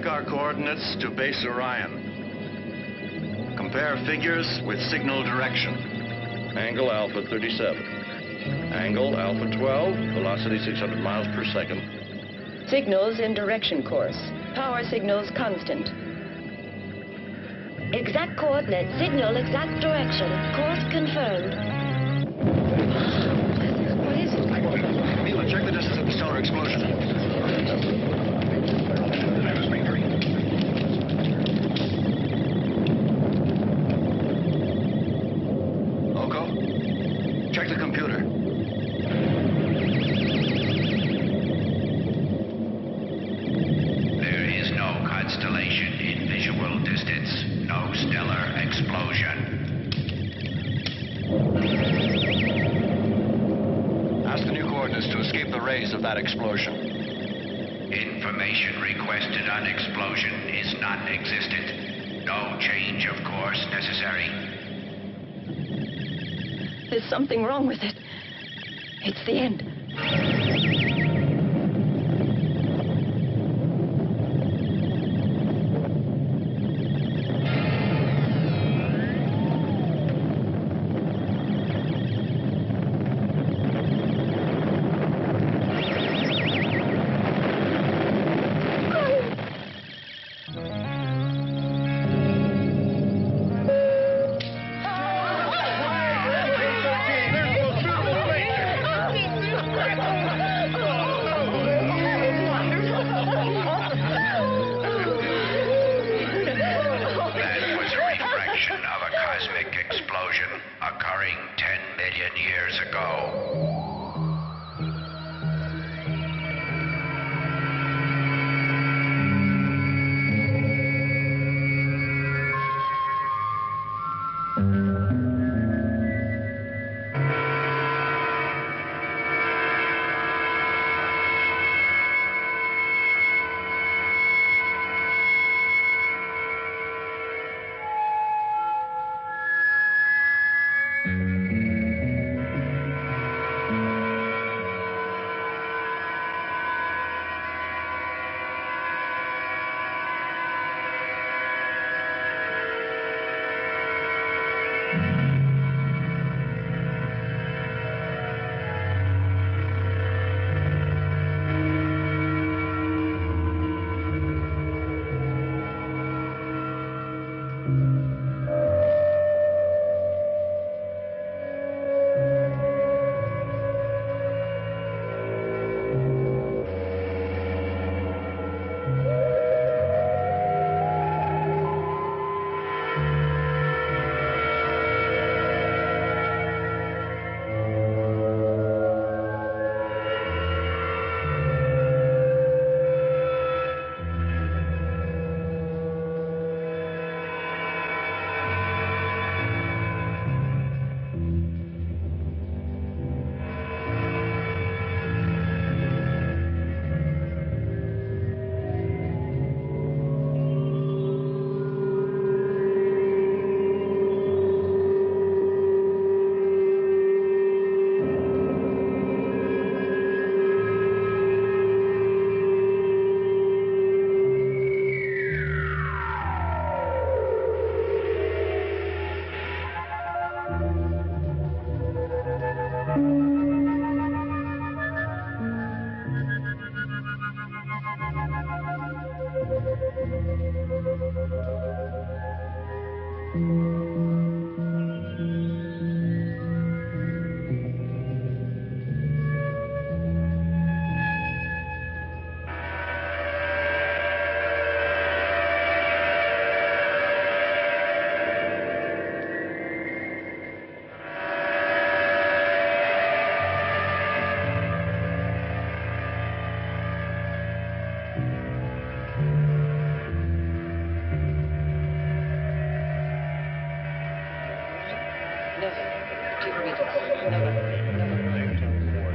Check our coordinates to base Orion. Compare figures with signal direction. Angle Alpha 37. Angle Alpha 12, velocity 600 miles per second. Signals in direction course. Power signals constant. Exact coordinates, signal exact direction. Course confirmed. What is it? Mila, check the distance of the stellar explosion. Oko, check the computer. There is no constellation in visual distance. No stellar explosion. Ask the new coordinates to escape the rays of that explosion. Information requested on explosion is non-existent. No change of course necessary. There's something wrong with it. It's the end. That was a reflection of a cosmic explosion occurring 10 million years ago.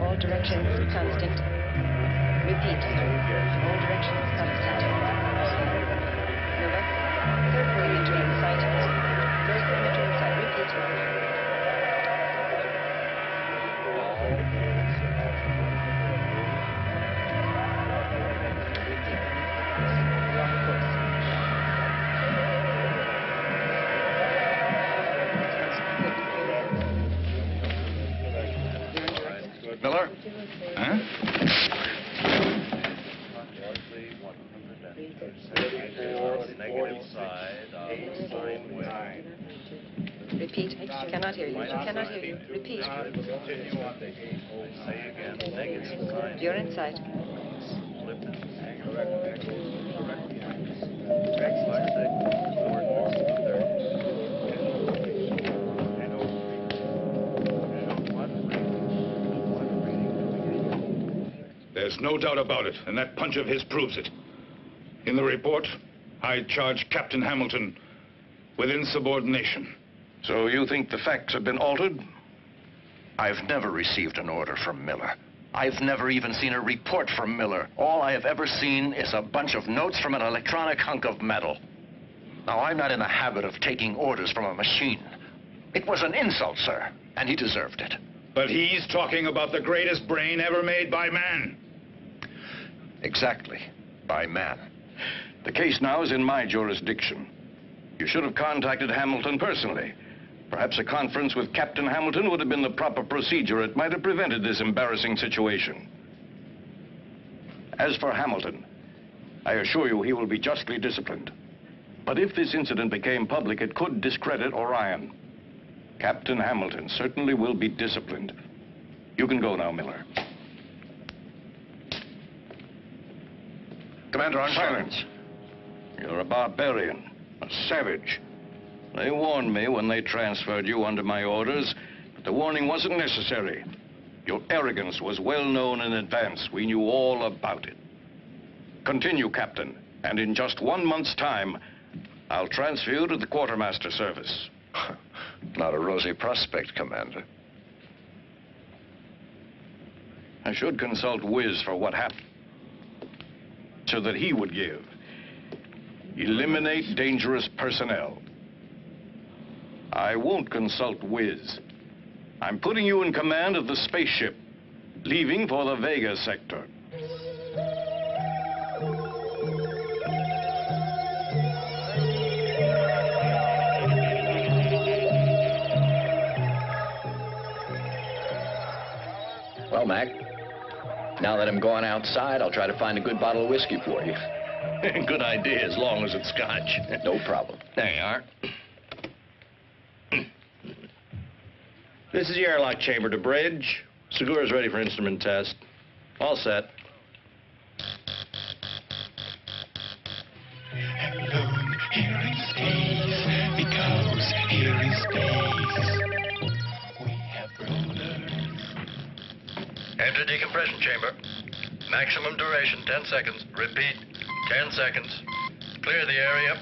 All directions constant. Repeat. All directions constant. Nova. Third perimeter in sight. Third perimeter in sight. Repeat. Long course. Repeat. She cannot hear you. She cannot hear you. Repeat. Continue on the gate. Say again. Negative sign. You're inside. Slip it. There's no doubt about it, and that punch of his proves it. In the report, I charge Captain Hamilton with insubordination. So you think the facts have been altered? I've never received an order from Miller. I've never even seen a report from Miller. All I have ever seen is a bunch of notes from an electronic hunk of metal. Now, I'm not in the habit of taking orders from a machine. It was an insult, sir, and he deserved it. But he's talking about the greatest brain ever made by man. Exactly, by man. The case now is in my jurisdiction. You should have contacted Hamilton personally. Perhaps a conference with Captain Hamilton would have been the proper procedure. It might have prevented this embarrassing situation. As for Hamilton, I assure you he will be justly disciplined. But if this incident became public, it could discredit Orion. Captain Hamilton certainly will be disciplined. You can go now, Miller. Commander Armstrong. Silence. You're a barbarian, a savage. They warned me when they transferred you under my orders, but the warning wasn't necessary. Your arrogance was well known in advance. We knew all about it. Continue, Captain, and in just 1 month's time, I'll transfer you to the quartermaster service. Not a rosy prospect, Commander. I should consult Wiz for what happened. So that he would give. Eliminate dangerous personnel. I won't consult Wiz. I'm putting you in command of the spaceship, leaving for the Vega sector. Well, Mac, now that I'm going outside, I'll try to find a good bottle of whiskey for you. Good idea, as long as it's Scotch. No problem. There you are. This is the airlock chamber to bridge. Segura's ready for instrument test. All set. Alone here in space, because here in space we have rollers. Enter decompression chamber. Maximum duration, 10 seconds. Repeat, 10 seconds. Clear the area.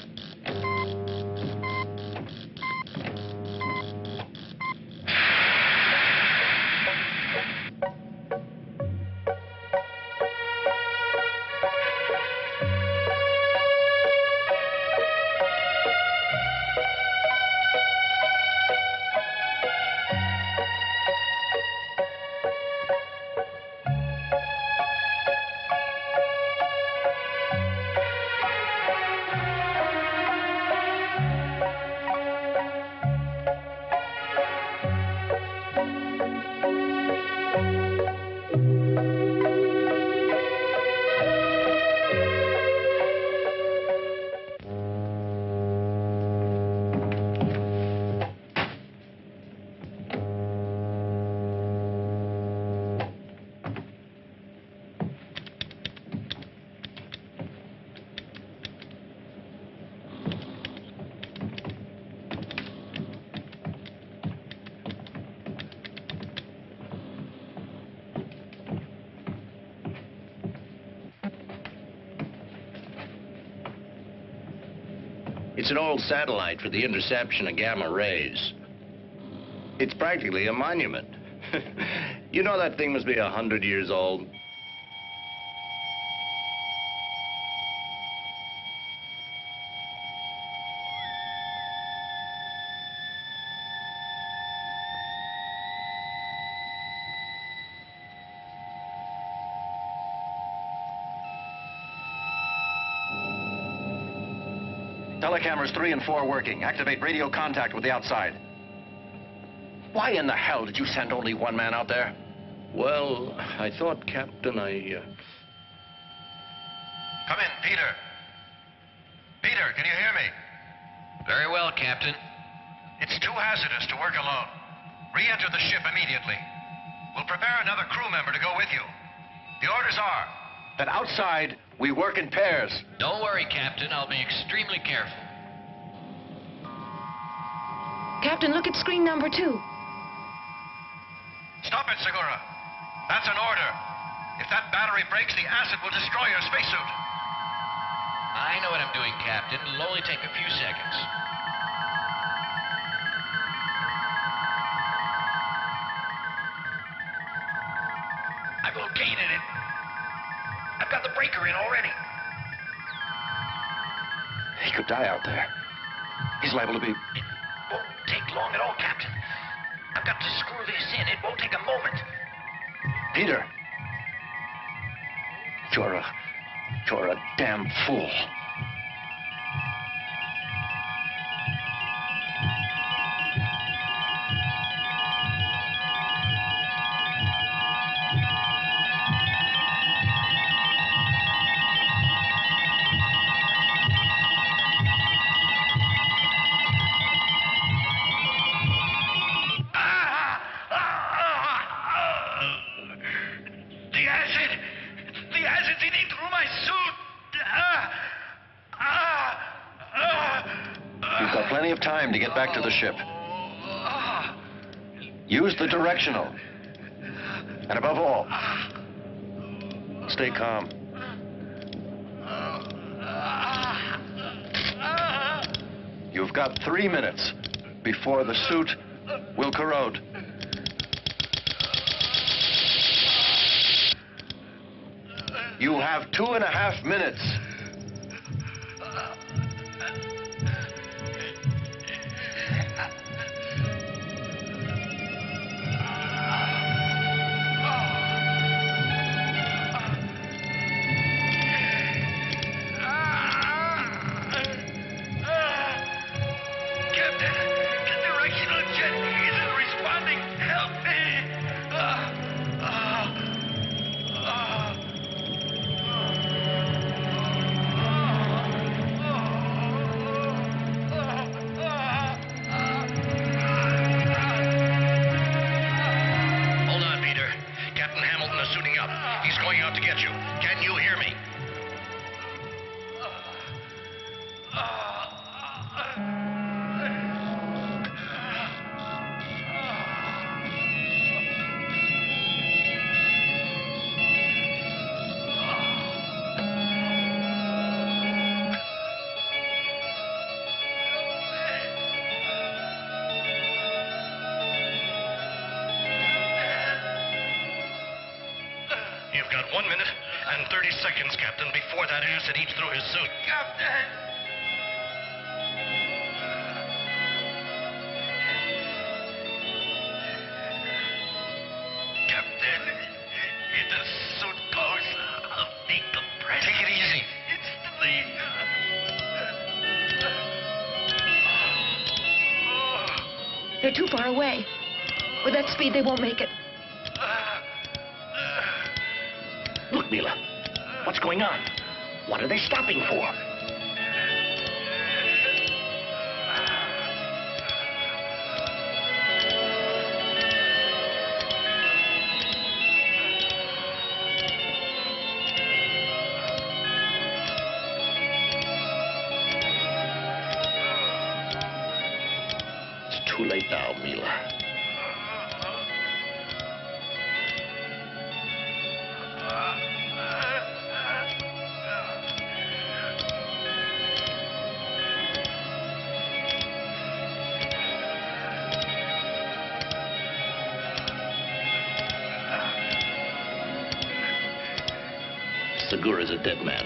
It's an old satellite for the interception of gamma rays. It's practically a monument. You know that thing must be 100 years old. Telecameras 3 and 4 working. Activate radio contact with the outside. Why in the hell did you send only one man out there? Well, I thought, Captain, Come in, Peter. Peter, can you hear me? Very well, Captain. It's too hazardous to work alone. Re-enter the ship immediately. We'll prepare another crew member to go with you. The orders are that outside, we work in pairs. Don't worry, Captain. I'll be extremely careful. Captain, look at screen number 2. Stop it, Segura. That's an order. If that battery breaks, the acid will destroy your spacesuit. I know what I'm doing, Captain. It'll only take a few seconds. I've located it. I've got the breaker in already. He could die out there. He's liable to be... It won't take long at all, Captain. I've got to screw this in. It won't take a moment. Peter. You're a damn fool. The acid's eating through my suit. You've got plenty of time to get back to the ship. Use the directional. And above all, stay calm. You've got 3 minutes before the suit will corrode. You have 2.5 minutes. Captain, the directional jet isn't responding. Help me. Hold on, Peter. Captain Hamilton is suiting up. He's going out to get you. Can you hear me? You've got 1 minute and 30 seconds, Captain, before that acid eats through his suit. Captain. Captain, if the suit goes, I'll decompress. Take it easy. Instantly. They're too far away. With that speed, they won't make it. Look, Mila. What's going on? What are they stopping for? It's too late now, Mila. Segura's a dead man.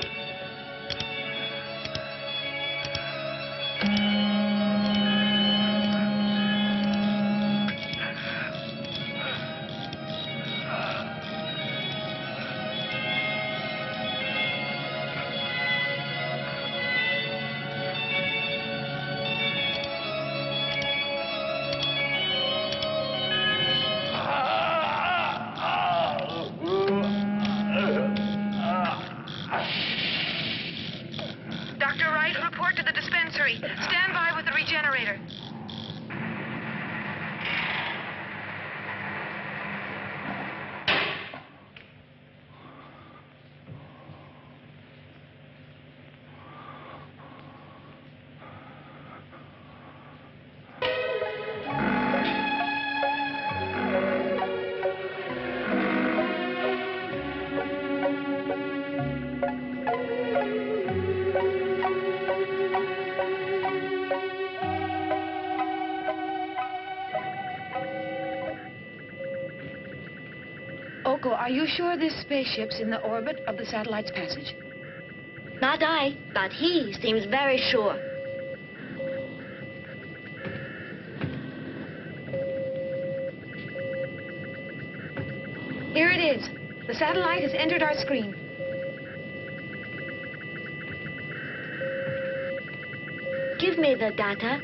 Rocco, are you sure this spaceship's in the orbit of the satellite's passage? Not I, but he seems very sure. Here it is. The satellite has entered our screen. Give me the data.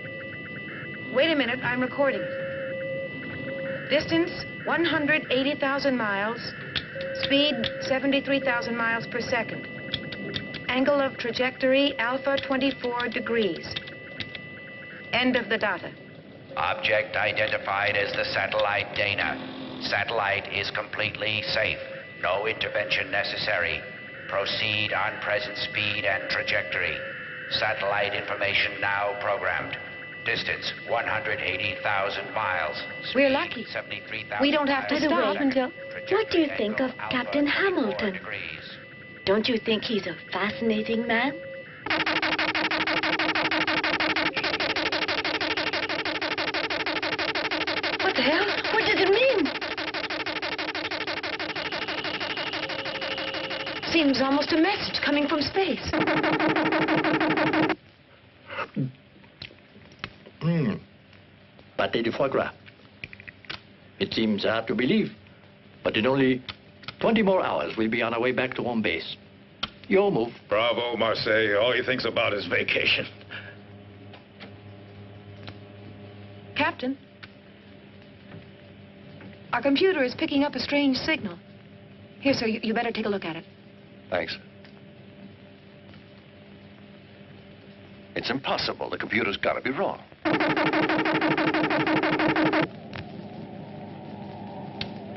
Wait a minute, I'm recording. Distance, 180,000 miles. Speed, 73,000 miles per second. Angle of trajectory, alpha 24 degrees. End of the data. Object identified as the satellite Dana. Satellite is completely safe. No intervention necessary. Proceed on present speed and trajectory. Satellite information now programmed. Distance 180,000 miles. Speed, We're lucky. 73,000 We don't have to By the stop way, until... What do you think of Captain Hamilton? Don't you think he's a fascinating man? What the hell? What does it mean? Seems almost a message coming from space. Pâté de foie gras. It seems hard to believe, but in only 20 more hours, we'll be on our way back to home base. Your move. Bravo, Marseille. All he thinks about is vacation. Captain, our computer is picking up a strange signal. Here, sir, you better take a look at it. Thanks. It's impossible. The computer's got to be wrong.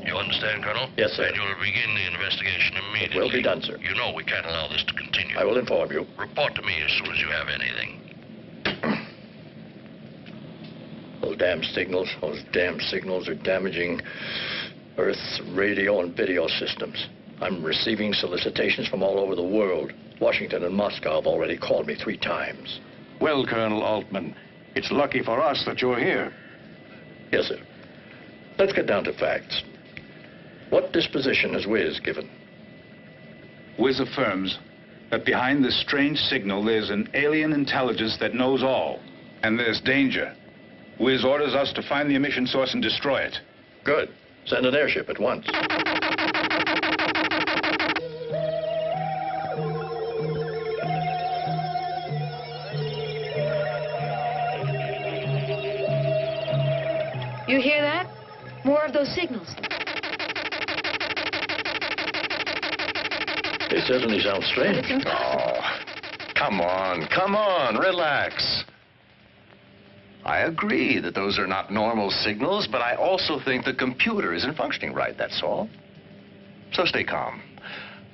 You understand, Colonel? Yes, sir. And you'll begin the investigation immediately. It will be done, sir. You know we can't allow this to continue. I will inform you. Report to me as soon as you have anything. Those damn signals are damaging Earth's radio and video systems. I'm receiving solicitations from all over the world. Washington and Moscow have already called me 3 times. Well, Colonel Altman, it's lucky for us that you're here. Yes, sir. Let's get down to facts. What disposition has Wiz given? Wiz affirms that behind this strange signal there's an alien intelligence that knows all. And there's danger. Wiz orders us to find the emission source and destroy it. Good. Send an airship at once. You hear that? More of those signals. They certainly sound strange. But it's impossible. Come on, relax. I agree that those are not normal signals, but I also think the computer isn't functioning right, that's all. So stay calm.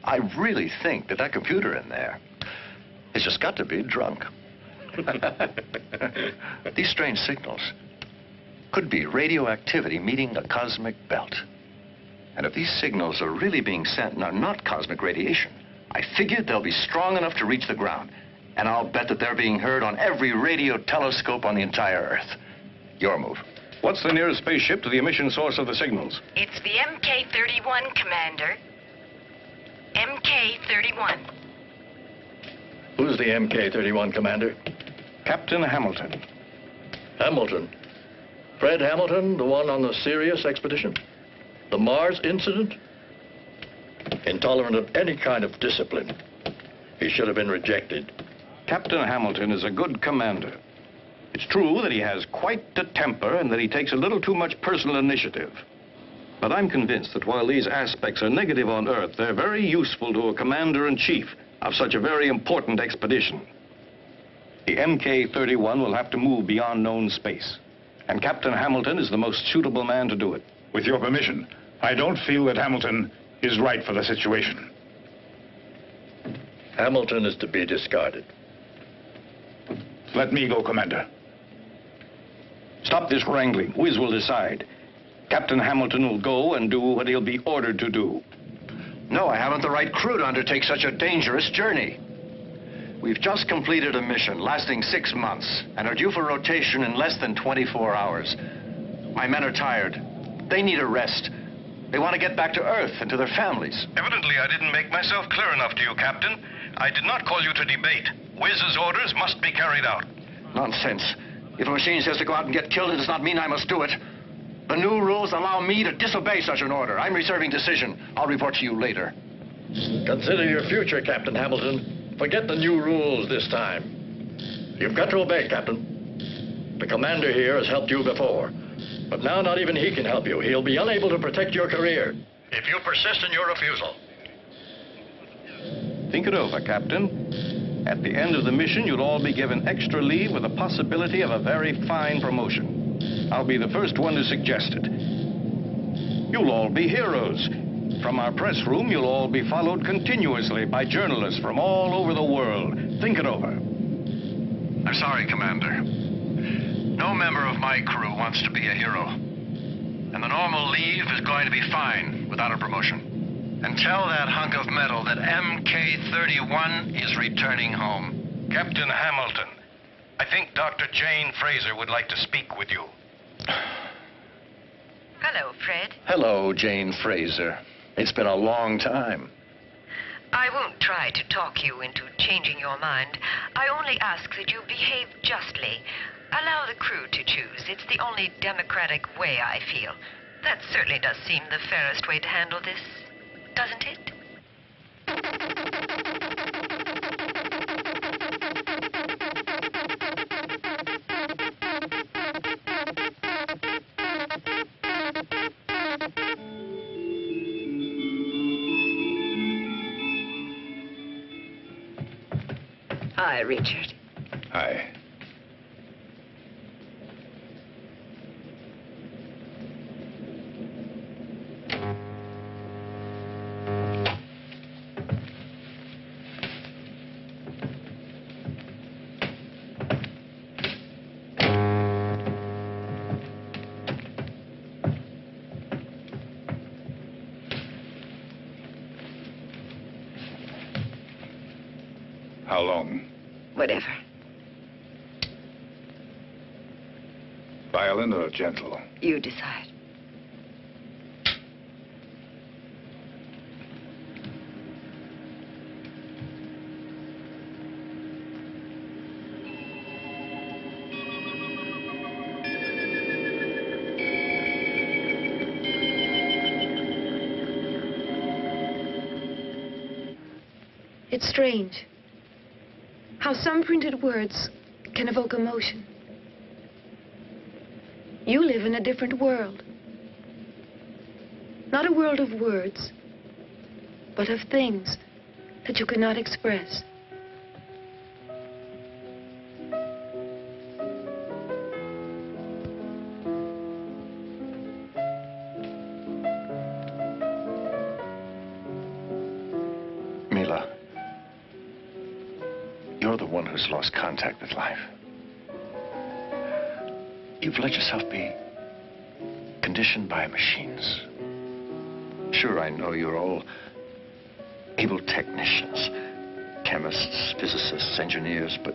I really think that computer in there has just got to be drunk. These strange signals could be radioactivity meeting a cosmic belt. And if these signals are really being sent and are not cosmic radiation, I figured they'll be strong enough to reach the ground. And I'll bet that they're being heard on every radio telescope on the entire Earth. Your move. What's the nearest spaceship to the emission source of the signals? It's the MK-31, Commander. MK-31. Who's the MK-31 commander? Captain Hamilton. Hamilton. Fred Hamilton, the one on the Sirius expedition? The Mars incident? Intolerant of any kind of discipline. He should have been rejected. Captain Hamilton is a good commander. It's true that he has quite a temper and that he takes a little too much personal initiative. But I'm convinced that while these aspects are negative on Earth, they're very useful to a commander-in-chief of such a very important expedition. The MK-31 will have to move beyond known space, and Captain Hamilton is the most suitable man to do it. With your permission, I don't feel that Hamilton is right for the situation. Hamilton is to be discarded. Let me go, Commander. Stop this wrangling. Wiz will decide. Captain Hamilton will go and do what he'll be ordered to do. No, I haven't the right crew to undertake such a dangerous journey. We've just completed a mission lasting 6 months and are due for rotation in less than 24 hours. My men are tired. They need a rest. They want to get back to Earth and to their families. Evidently, I didn't make myself clear enough to you, Captain. I did not call you to debate. Wiz's orders must be carried out. Nonsense. If a machine says to go out and get killed, it does not mean I must do it. The new rules allow me to disobey such an order. I'm reserving decision. I'll report to you later. Consider your future, Captain Hamilton. Forget the new rules this time. You've got to obey, Captain. The commander here has helped you before. But now not even he can help you. He'll be unable to protect your career if you persist in your refusal. Think it over, Captain. At the end of the mission, you'll all be given extra leave with the possibility of a very fine promotion. I'll be the first one to suggest it. You'll all be heroes. From our press room, you'll all be followed continuously by journalists from all over the world. Think it over. I'm sorry, Commander. No member of my crew wants to be a hero. And the normal leave is going to be fine without a promotion. And tell that hunk of metal that MK-31 is returning home. Captain Hamilton, I think Dr. Jane Fraser would like to speak with you. Hello, Fred. Hello, Jane Fraser. It's been a long time. I won't try to talk you into changing your mind. I only ask that you behave justly. Allow the crew to choose. It's the only democratic way, I feel. That certainly does seem the fairest way to handle this, doesn't it? Hi, Richard. Hi. How long? Whatever. Violent or gentle? You decide. It's strange how some printed words can evoke emotion. You live in a different world. Not a world of words, but of things that you cannot express. Mila, you're the one who's lost contact with life. You've let yourself be conditioned by machines. Sure, I know you're all able technicians, chemists, physicists, engineers, but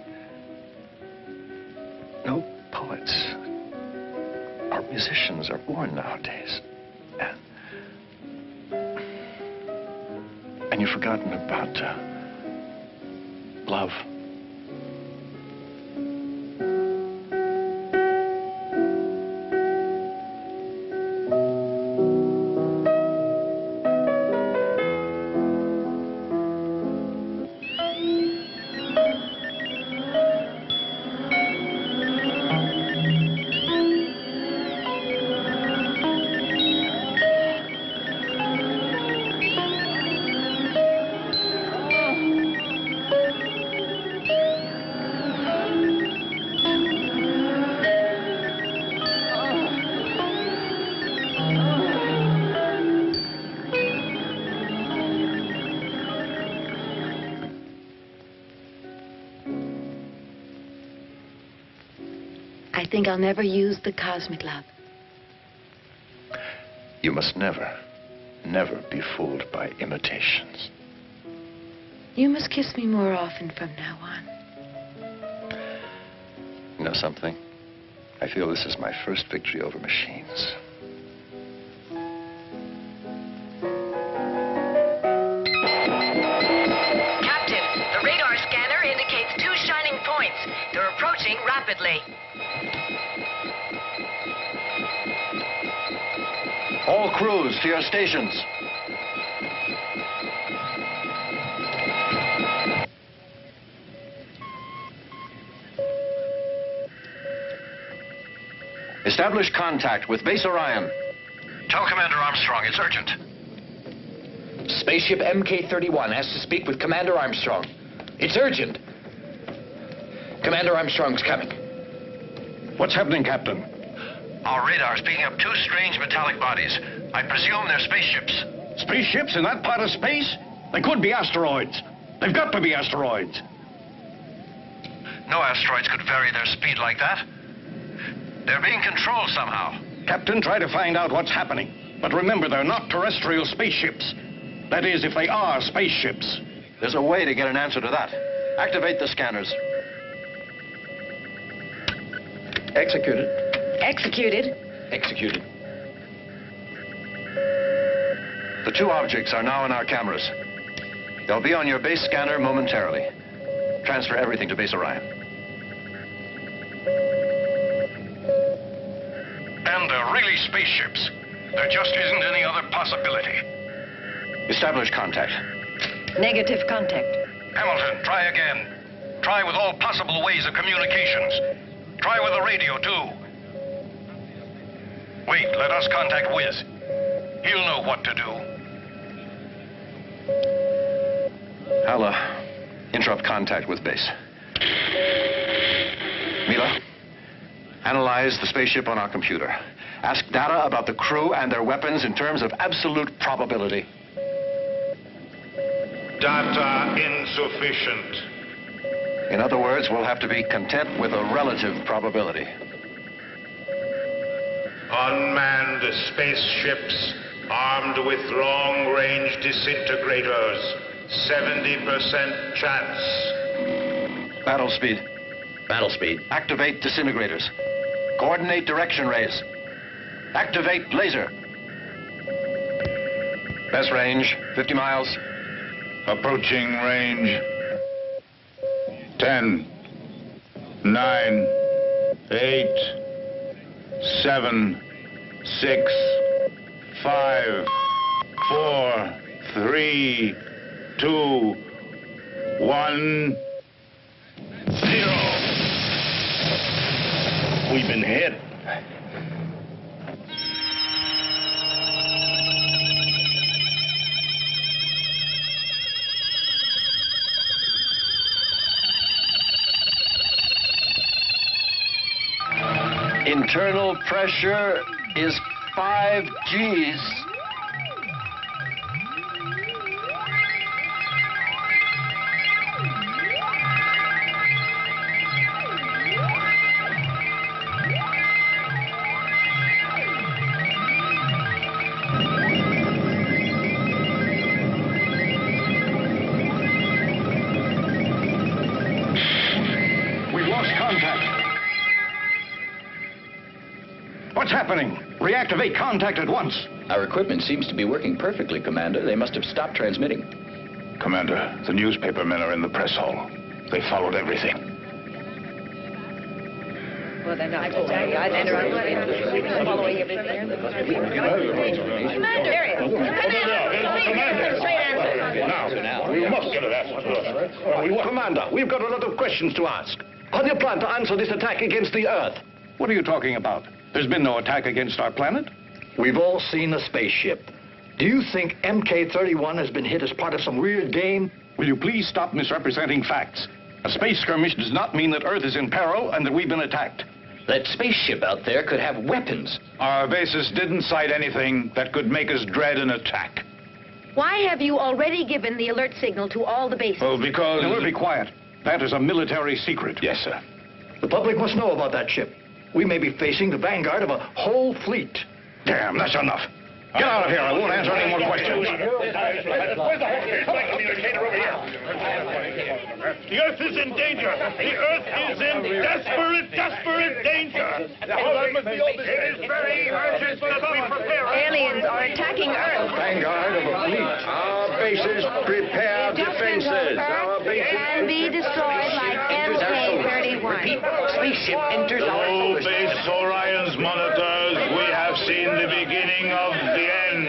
no poets or musicians are born nowadays. And you've forgotten about love. I think I'll never use the cosmic love. You must never, never be fooled by imitations. You must kiss me more often from now on. You know something? I feel this is my first victory over machines. rapidly. All crews to your stations. Establish contact with Base Orion. Tell Commander Armstrong it's urgent. Spaceship MK-31 has to speak with Commander Armstrong. It's urgent. Commander Armstrong's coming. What's happening, Captain? Our radar's picking up two strange metallic bodies. I presume they're spaceships. Spaceships in that part of space? They could be asteroids. They've got to be asteroids. No asteroids could vary their speed like that. They're being controlled somehow. Captain, try to find out what's happening. But remember, they're not terrestrial spaceships. That is, if they are spaceships. There's a way to get an answer to that. Activate the scanners. Executed. Executed. Executed. The two objects are now in our cameras. They'll be on your base scanner momentarily. Transfer everything to Base Orion. And they're really spaceships. There just isn't any other possibility. Establish contact. Negative contact. Hamilton, try again. Try with all possible ways of communications. Try with the radio, too. Wait, let us contact Wiz. He'll know what to do. I'll, interrupt contact with base. Mila, analyze the spaceship on our computer. Ask data about the crew and their weapons in terms of absolute probability. Data insufficient. In other words, we'll have to be content with a relative probability. Unmanned spaceships armed with long-range disintegrators. 70% chance. Battle speed. Battle speed. Activate disintegrators. Coordinate direction rays. Activate laser. Best range, 50 miles. Approaching range. 10, 9, 8, 7, 6, 5, 4, 3, 2, 1, 0. We've been hit. Internal pressure is 5 Gs. We've lost contact. What's happening? Reactivate contact at once. Our equipment seems to be working perfectly, Commander. They must have stopped transmitting. Commander, the newspaper men are in the press hall. They followed everything. Well, they're not following everything. Now, we must get an answer. Commander, we've got a lot of questions to ask. How do you plan to answer this attack against the Earth? What are you talking about? There's been no attack against our planet. We've all seen a spaceship. Do you think MK-31 has been hit as part of some weird game? Will you please stop misrepresenting facts? A space skirmish does not mean that Earth is in peril and that we've been attacked. That spaceship out there could have weapons. Our bases didn't cite anything that could make us dread an attack. Why have you already given the alert signal to all the bases? Well, because... Now, be quiet. That is a military secret. Yes, sir. The public must know about that ship. We may be facing the vanguard of a whole fleet. Damn, that's enough. Get out of here. I won't answer any more questions. The Earth is in danger. The Earth is in desperate danger. It is very urgent that we prepare. Aliens are attacking Earth. Vanguard of a fleet. Our bases prepare defenses. Our can be destroyed like MK-31. Spaceship enters our solar system. Base Orion's monitors, we have seen the beginning of the end.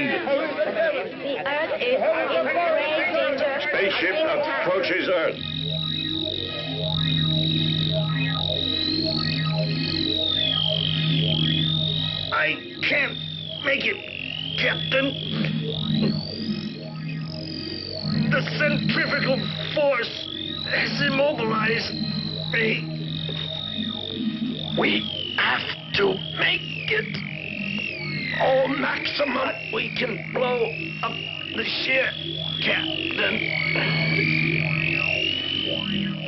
The Earth is in grave danger. Spaceship approaches Earth. I can't make it, Captain. The centrifugal force has immobilized me. We have to make it all maximum we can blow up the ship, Captain.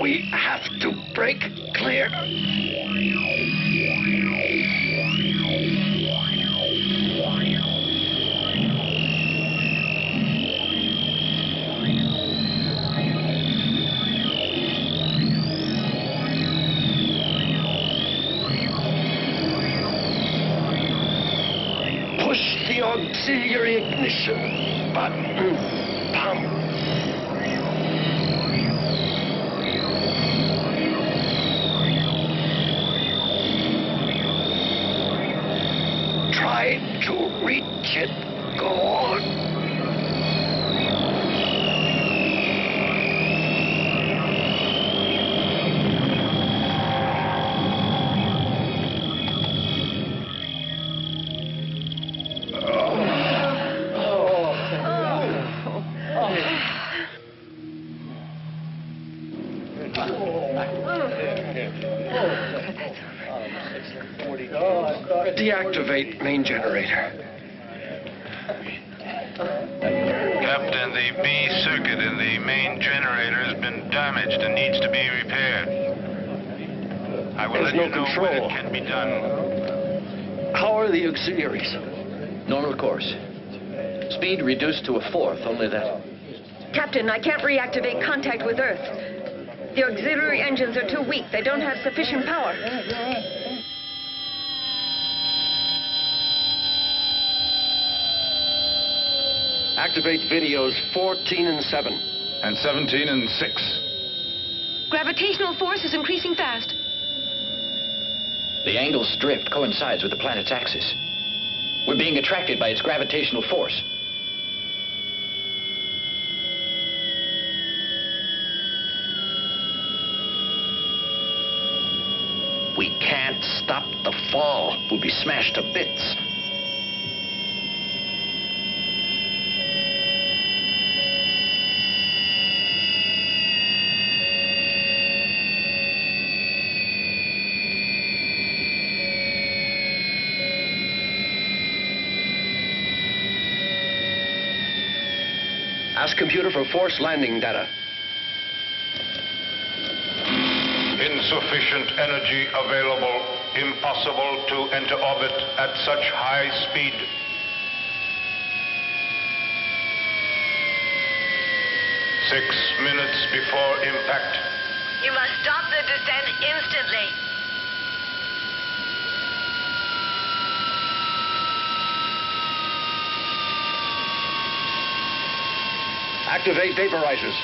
We have to break clear. Push the auxiliary ignition button. Pump. Try to reach it. Go on. Deactivate main generator. Captain, the B circuit in the main generator has been damaged and needs to be repaired. I will let you know when it can be done. How are the auxiliaries? Normal course. Speed reduced to 1/4, only that. Captain, I can't reactivate contact with Earth. The auxiliary engines are too weak. They don't have sufficient power. Activate videos 14 and 7. And 17 and 6. Gravitational force is increasing fast. The angle's drift coincides with the planet's axis. We're being attracted by its gravitational force. We can't stop the fall. We'll be smashed to bits. Ask computer for force landing data. Insufficient energy available. Impossible to enter orbit at such high speed. Six minutes before impact. You must stop the descent instantly. Activate vaporizers.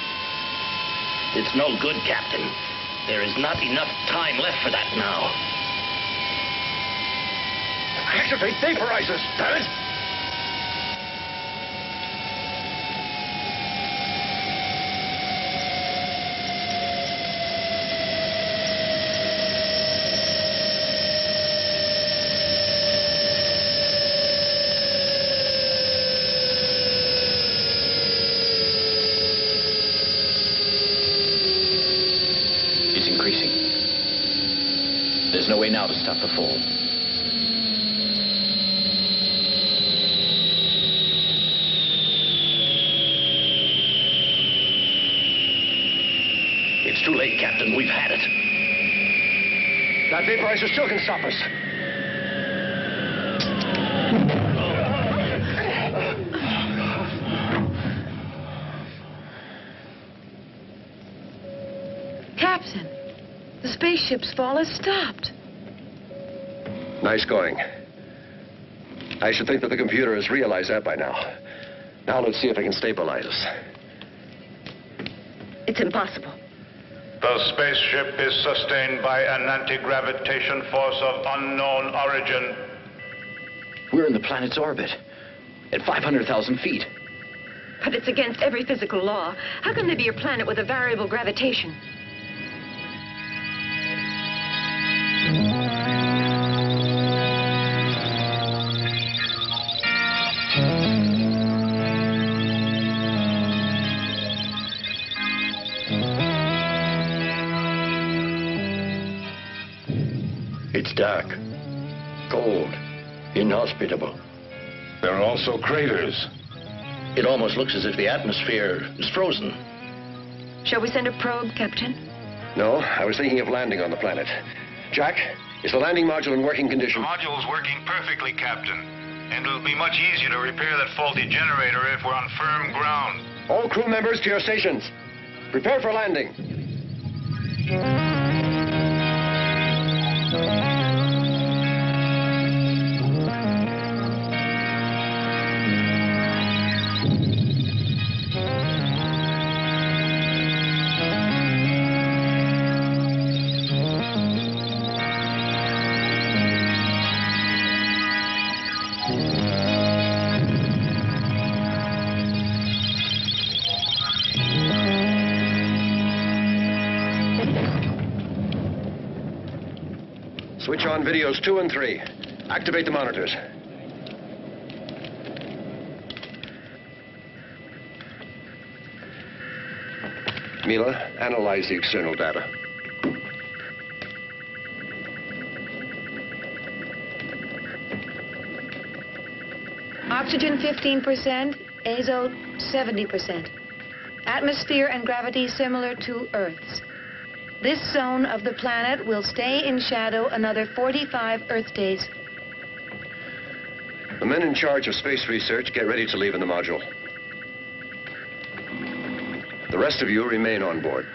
It's no good, Captain. There is not enough time left for that now. Activate vaporizers, damn it! It's increasing. There's no way now to stop the fall. It's too late, Captain. We've had it. That vaporizer still can stop us. Captain, the spaceship's fall has stopped. Nice going. I should think that the computer has realized that by now. Now let's see if I can stabilize us. It's impossible. The spaceship is sustained by an anti-gravitation force of unknown origin. We're in the planet's orbit, at 500,000 feet. But it's against every physical law. How can there be a planet with a variable gravitation? It's dark, cold, inhospitable. There are also craters. It almost looks as if the atmosphere is frozen. Shall we send a probe, Captain? No, I was thinking of landing on the planet. Jack, is the landing module in working condition? The module's working perfectly, Captain. And it'll be much easier to repair that faulty generator if we're on firm ground. All crew members to your stations. Prepare for landing. Switch on videos 2 and 3. Activate the monitors. Mila, analyze the external data. Oxygen 15%, azote 70%. Atmosphere and gravity similar to Earth's. This zone of the planet will stay in shadow another 45 Earth days. The men in charge of space research get ready to leave in the module. The rest of you remain on board.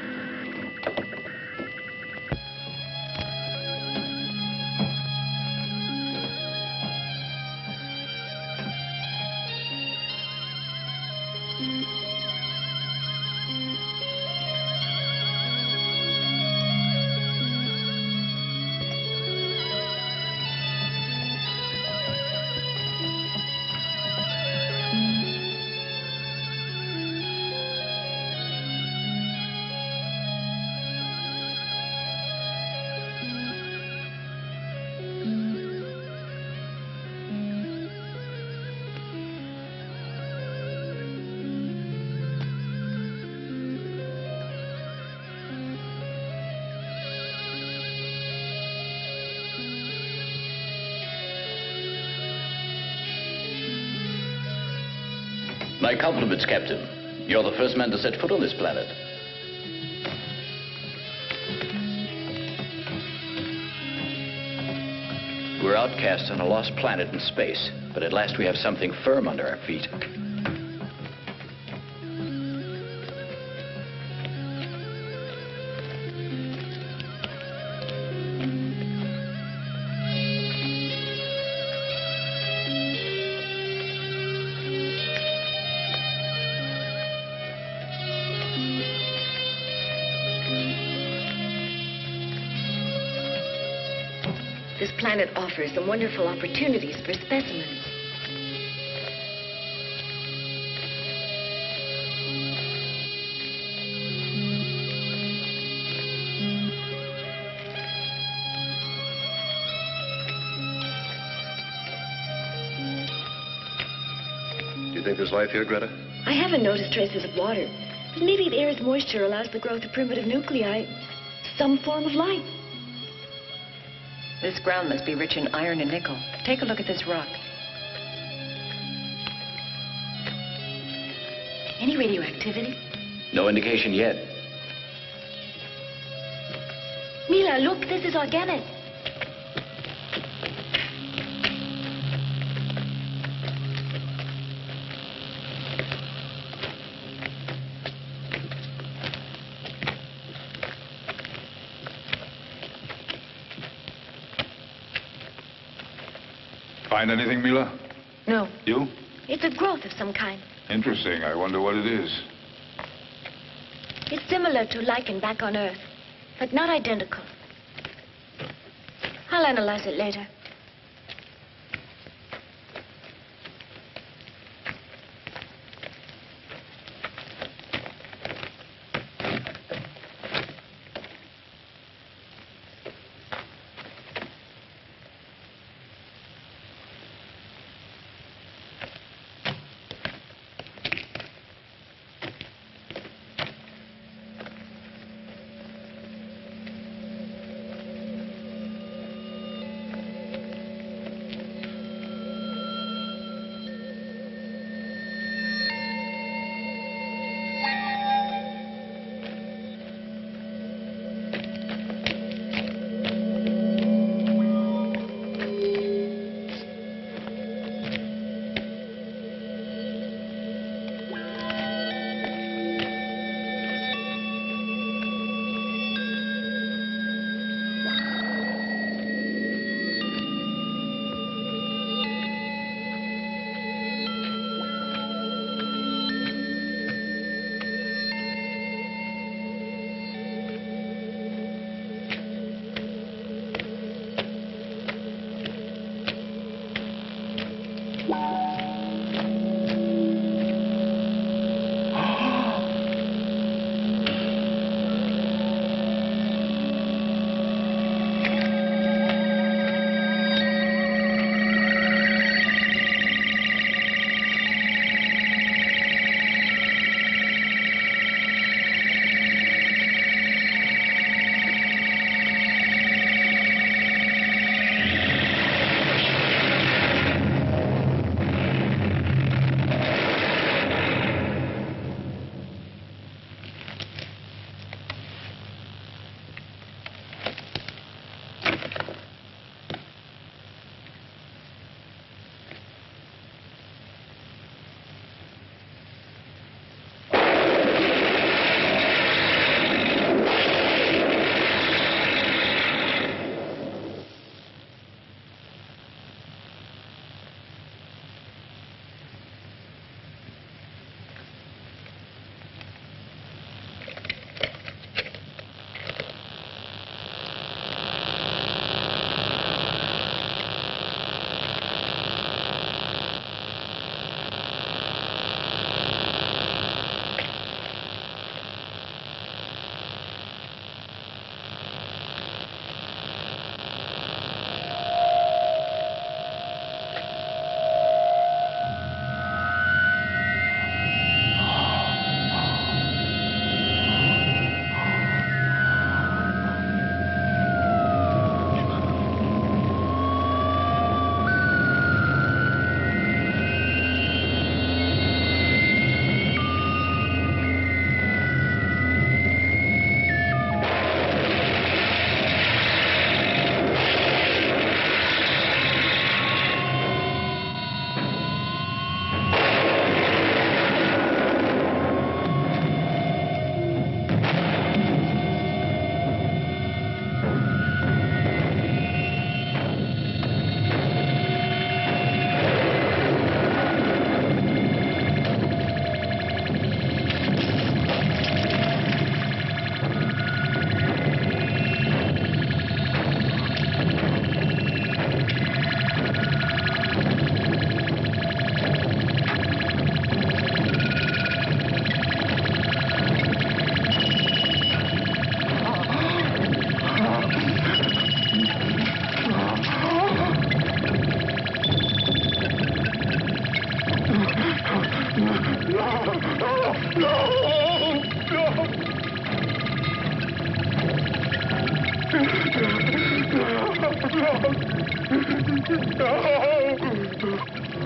My compliments, Captain. You're the first man to set foot on this planet. We're outcasts on a lost planet in space, but at last we have something firm under our feet. This planet offers some wonderful opportunities for specimens. Do you think there's life here, Greta? I haven't noticed traces of water. But maybe the air's moisture allows the growth of primitive nuclei. Some form of life. This ground must be rich in iron and nickel. Take a look at this rock. Any radioactivity? No indication yet. Mila, look, this is organic. Find anything, Mila? No. You? It's a growth of some kind. Interesting. I wonder what it is. It's similar to lichen back on Earth. but not identical. I'll analyze it later.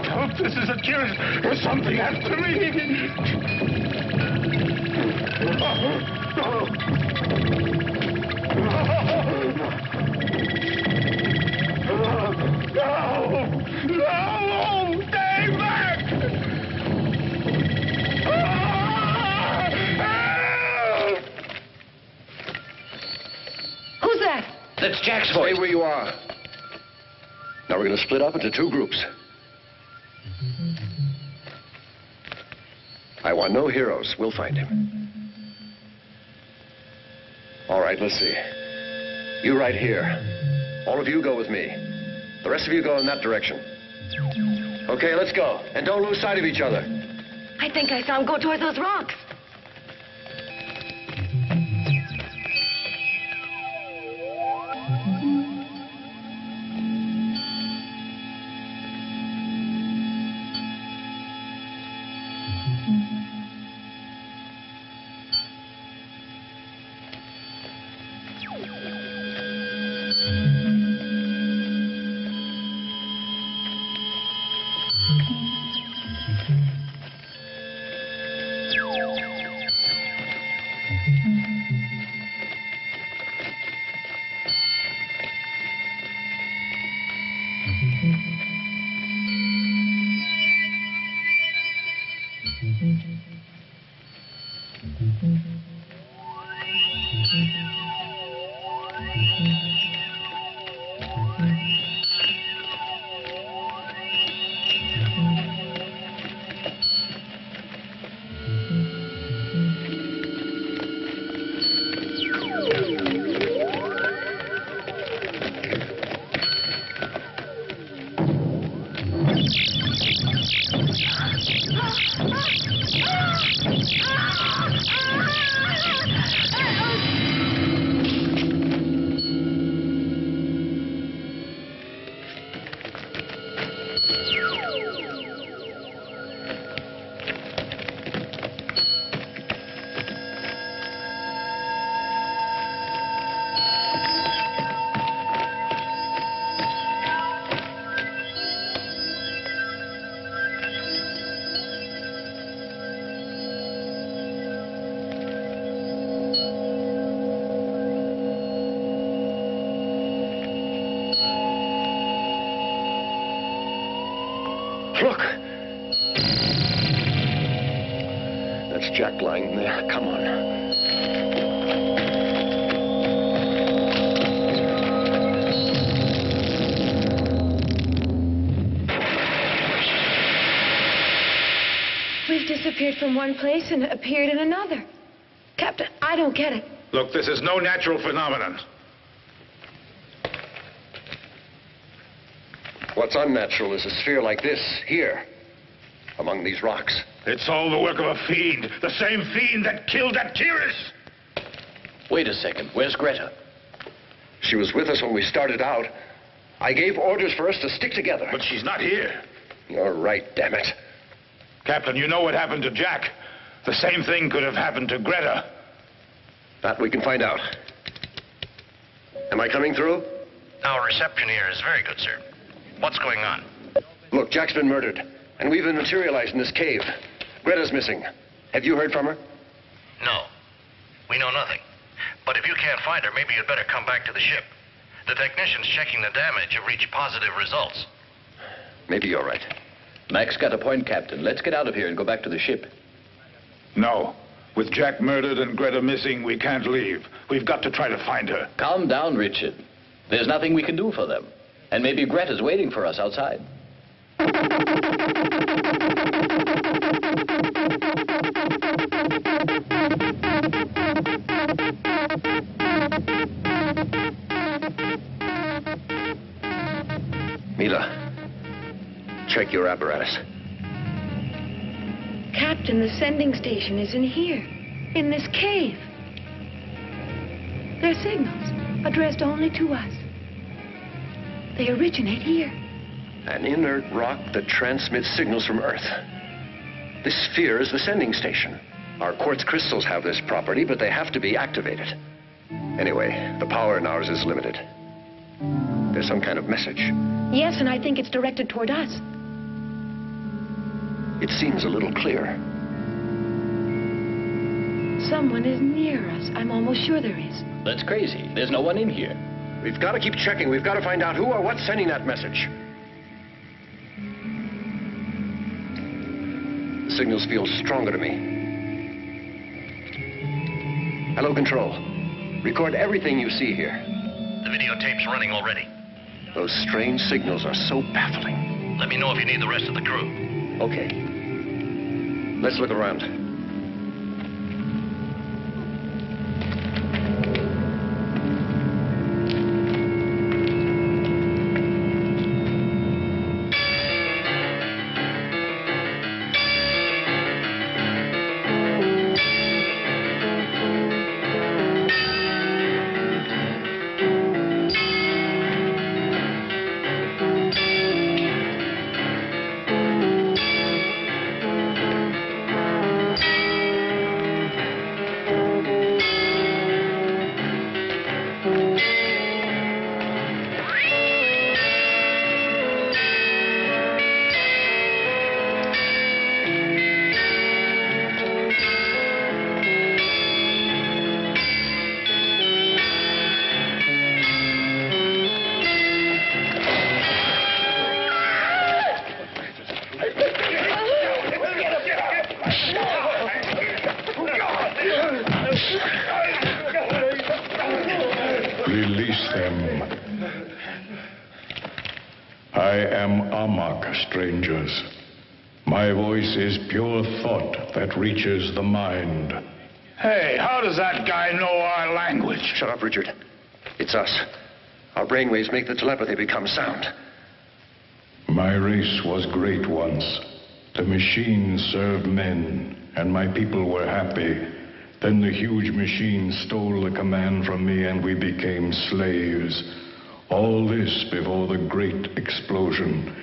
No, this is a curious. There's something after me. No! Stay back! Who's that? That's Jack's voice. Stay where you are. Now we're going to split up into two groups. I want no heroes. We'll find him. All right, let's see. You right here. All of you go with me. The rest of you go in that direction. Okay, let's go. And don't lose sight of each other. I think I saw him go towards those rocks. Look! That's Jack lying there. Come on. We've disappeared from one place and appeared in another. Captain, I don't get it. Look, this is no natural phenomenon. What's unnatural is a sphere like this, here, among these rocks. It's all the work of a fiend. The same fiend that killed that Kiris. Wait a second. Where's Greta? She was with us when we started out. I gave orders for us to stick together. But she's not here. You're right, damn it. Captain, you know what happened to Jack. The same thing could have happened to Greta. That we can find out. Am I coming through? Our reception here is very good, sir. What's going on? Look, Jack's been murdered, and we've been materialized in this cave. Greta's missing. Have you heard from her? No. We know nothing. But if you can't find her, maybe you'd better come back to the ship. The technicians checking the damage have reached positive results. Maybe you're right. Mac's got a point, Captain. Let's get out of here and go back to the ship. No. With Jack murdered and Greta missing, we can't leave. We've got to try to find her. Calm down, Richard. There's nothing we can do for them. And maybe Greta's waiting for us outside. Mila, check your apparatus. Captain, the sending station is in here, in this cave. They're signals addressed only to us. They originate here. An inert rock that transmits signals from Earth. This sphere is the sending station. Our quartz crystals have this property, but they have to be activated. Anyway, the power in ours is limited. There's some kind of message. Yes, and I think it's directed toward us. It seems a little clearer. Someone is near us. I'm almost sure there is. That's crazy. There's no one in here. We've got to keep checking. We've got to find out who or what's sending that message. The signals feel stronger to me. Hello, Control. Record everything you see here. The videotape's running already. Those strange signals are so baffling. Let me know if you need the rest of the crew. Okay. Let's look around. am Amok, strangers. My voice is pure thought that reaches the mind. Hey, how does that guy know our language? Shut up, Richard. It's us. Our brainwaves make the telepathy become sound. My race was great once. The machines served men, and my people were happy. Then the huge machine stole the command from me, and we became slaves. All this before the great explosion.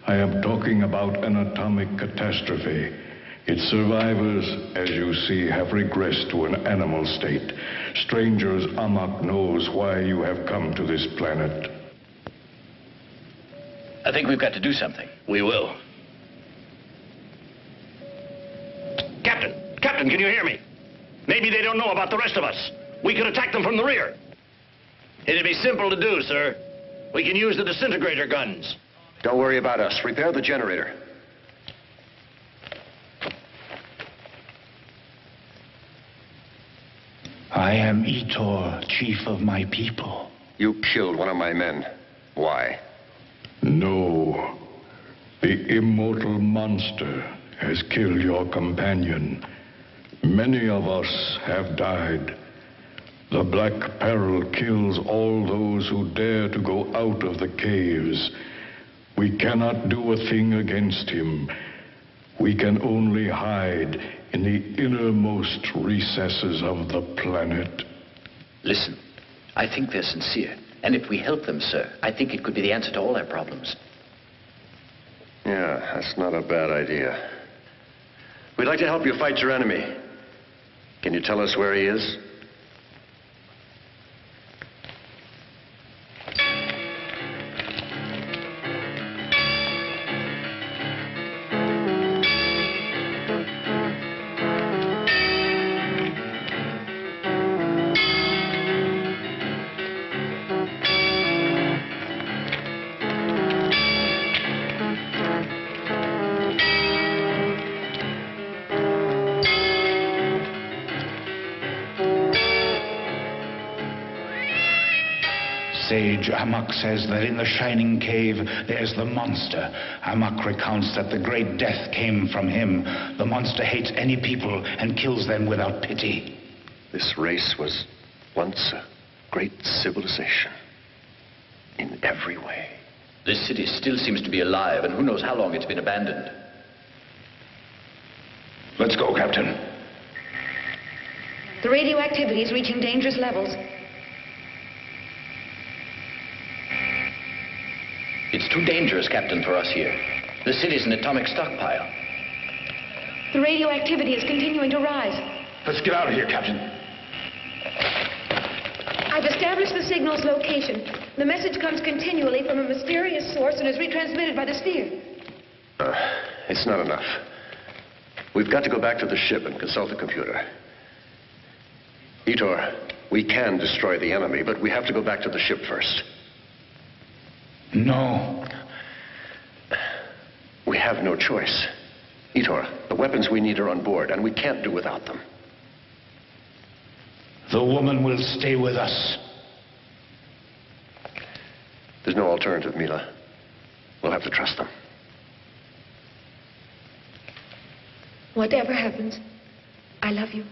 I am talking about an atomic catastrophe. Its survivors, as you see, have regressed to an animal state. Strangers, Amok knows why you have come to this planet. I think we've got to do something. We will. Captain, can you hear me? Maybe they don't know about the rest of us. We could attack them from the rear. It'd be simple to do, sir. We can use the disintegrator guns. Don't worry about us. Repair the generator. I am Etor, chief of my people. You killed one of my men. Why? No. The immortal monster has killed your companion. Many of us have died. The Black Peril kills all those who dare to go out of the caves. We cannot do a thing against him. We can only hide in the innermost recesses of the planet. Listen, I think they're sincere. And if we help them, sir, I think it could be the answer to all our problems. Yeah, that's not a bad idea. We'd like to help you fight your enemy. Can you tell us where he is? Sage Amok says that in the Shining Cave there's the monster. Amok recounts that the great death came from him. The monster hates any people and kills them without pity. This race was once a great civilization. In every way. This city still seems to be alive, and who knows how long it's been abandoned. Let's go, Captain. The radioactivity is reaching dangerous levels. It's too dangerous, Captain, for us here. The city's an atomic stockpile. The radioactivity is continuing to rise. Let's get out of here, Captain. I've established the signal's location. The message comes continually from a mysterious source and is retransmitted by the sphere. It's not enough. We've got to go back to the ship and consult the computer. Etor, we can destroy the enemy, but we have to go back to the ship first. No. We have no choice. Etor, the weapons we need are on board, and we can't do without them. The woman will stay with us. There's no alternative, Mila. We'll have to trust them. Whatever happens, I love you.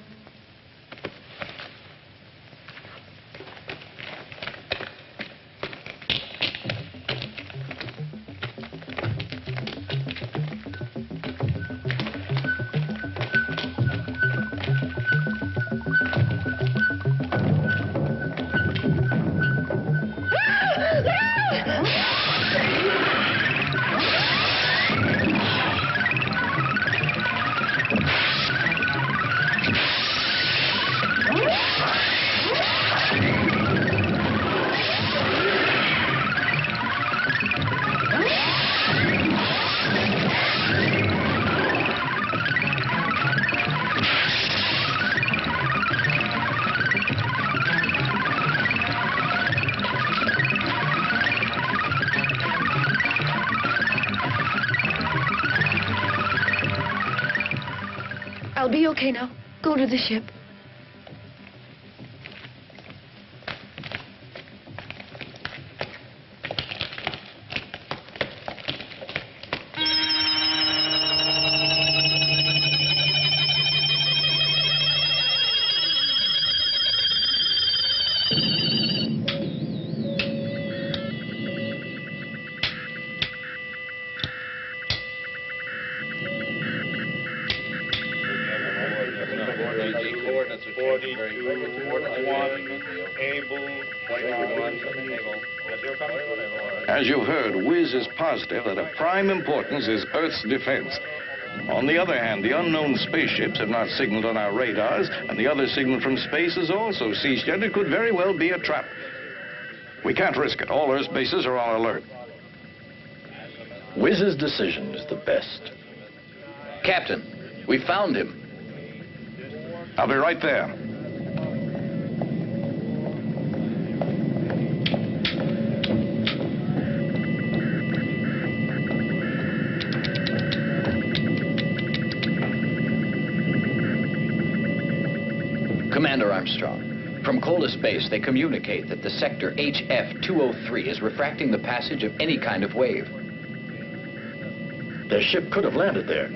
I'll be okay now. Go to the ship. 42, Port 1, Able, 21. As you've heard, Wiz is positive that of prime importance is Earth's defense. On the other hand, the unknown spaceships have not signaled on our radars, and the other signal from space has also ceased, yet it could very well be a trap. We can't risk it. All Earth bases are on alert. Wiz's decision is the best. Captain, we found him. I'll be right there. Commander Armstrong, from Cola Space, they communicate that the sector HF-203 is refracting the passage of any kind of wave. Their ship could have landed there.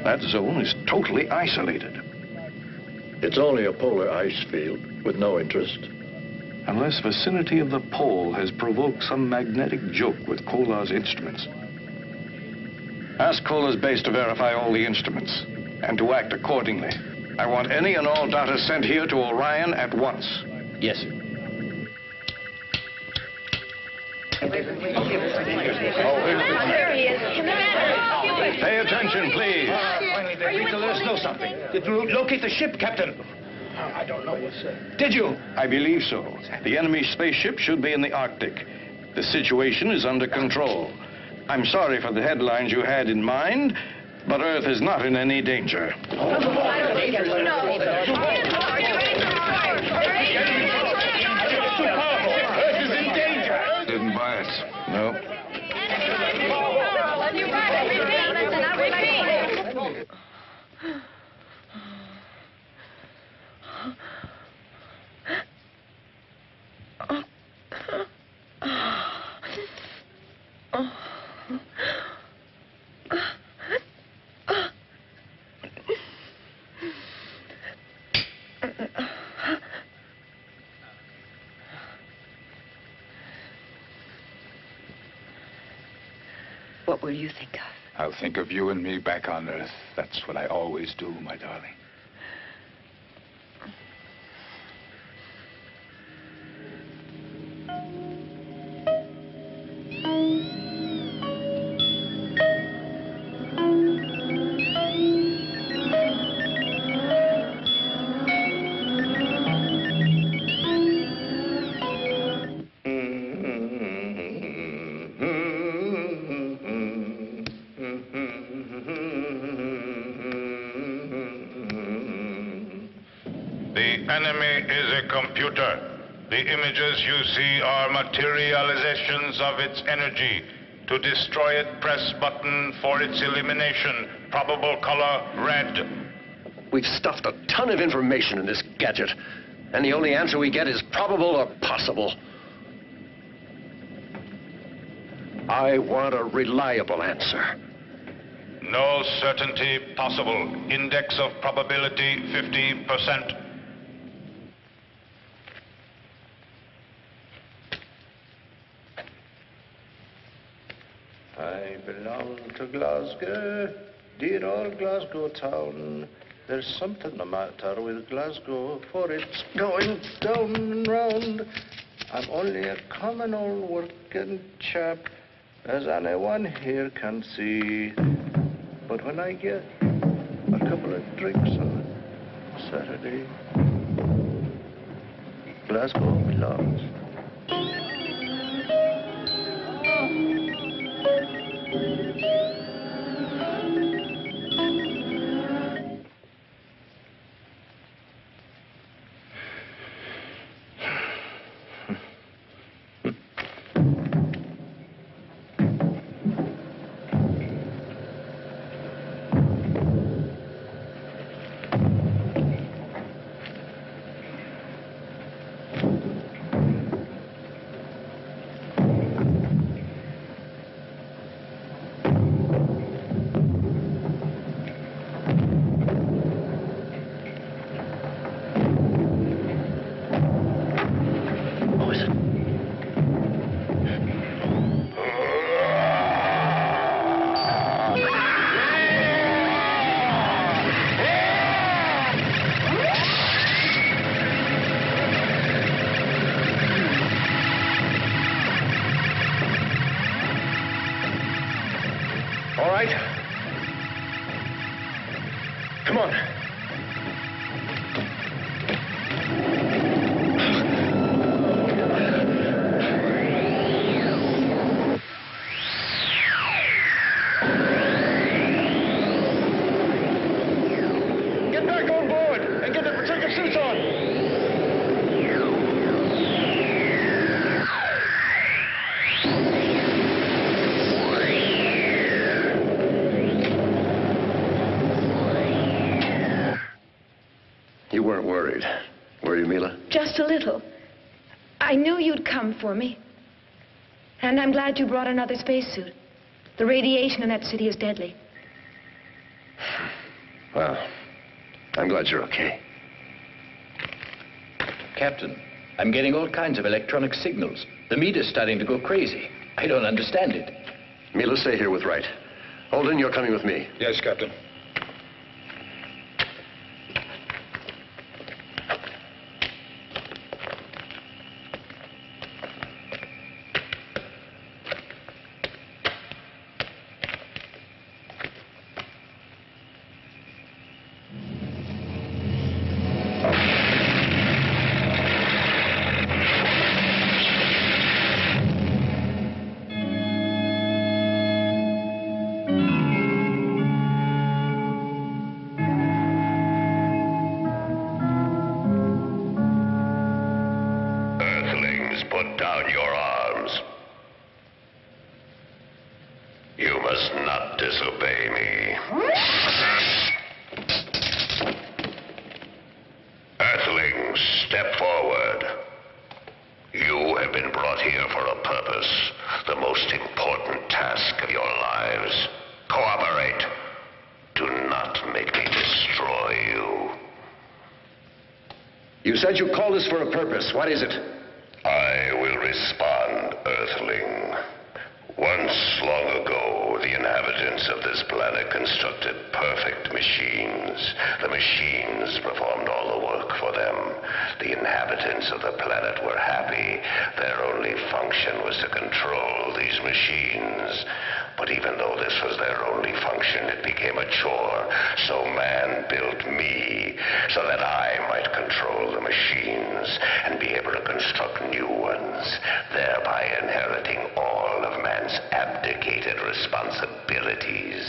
That zone is totally isolated. It's only a polar ice field with no interest. Unless vicinity of the pole has provoked some magnetic joke with Kola's instruments. Ask Kola's base to verify all the instruments and to act accordingly. I want any and all data sent here to Orion at once. Yes, sir. There he is. Commander! Pay attention, please. Finally, they agreed to let us know something. Did you locate the ship, Captain? I don't know what's Did you? I believe so. The enemy spaceship should be in the Arctic. The situation is under control. I'm sorry for the headlines you had in mind, but Earth is not in any danger. Didn't buy it. No. What will you think of? I'll think of you and me back on Earth. That's what I always do, my darling. The images you see are materializations of its energy. To destroy it, press button for its elimination. Probable color, red. We've stuffed a ton of information in this gadget, and the only answer we get is probable or possible. I want a reliable answer. No certainty possible. Index of probability 50%. I belong to Glasgow, dear old Glasgow town. There's something the matter with Glasgow, for it's going down and round. I'm only a common old working chap, as anyone here can see. But when I get a couple of drinks on Saturday, Glasgow belongs. right? Come on. Get back on board and get the protective suits on. You weren't worried, were you, Mila? Just a little. I knew you'd come for me. And I'm glad you brought another spacesuit. The radiation in that city is deadly. Well, I'm glad you're okay. Captain, I'm getting all kinds of electronic signals. The meter's starting to go crazy. I don't understand it. Mila, stay here with Wright. Holden, you're coming with me. Yes, Captain. Earthlings, put down your arms. You must not disobey me. Earthlings, step forward. You have been brought here for a purpose, the most important task of your lives. Cooperate. Do not make me destroy you. You said you called us for a purpose. What is it? I will respond, Earthling. Once long ago, the inhabitants of this planet constructed perfect machines. The machines performed all the work for them. The inhabitants of the planet were happy. Their only function was to control these machines. But even though this was their only function, it became a chore. So man built me so that I might control the machines and be able to construct new ones, thereby inheriting all of man's abdicated responsibilities.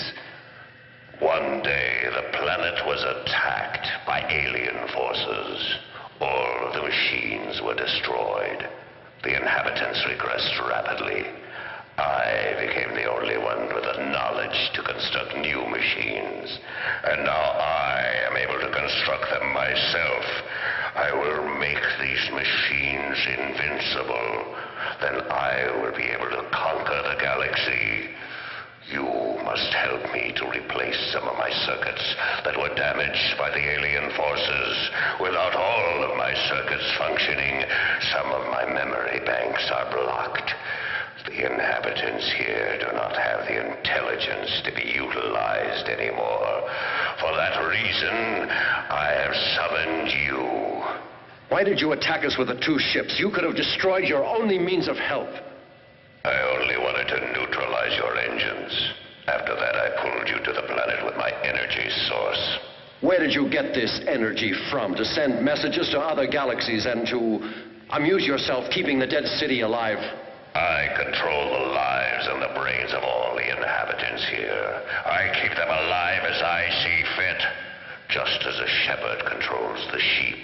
One day, the planet was attacked by alien forces. All of the machines were destroyed. The inhabitants regressed rapidly. I became the only one with the knowledge to construct new machines. And now I am able to construct them myself. I will make these machines invincible. Then I will be able to conquer the galaxy. You must help me to replace some of my circuits that were damaged by the alien forces. Without all of my circuits functioning, some of my memory banks are blocked. The inhabitants here do not have the intelligence to be utilized anymore. For that reason, I have summoned you. Why did you attack us with the two ships? You could have destroyed your only means of help. I only wanted to neutralize your engines. After that, I pulled you to the planet with my energy source. Where did you get this energy from? To send messages to other galaxies and to amuse yourself keeping the dead city alive? I control the lives and the brains of all the inhabitants here. I keep them alive as I see fit, just as a shepherd controls the sheep,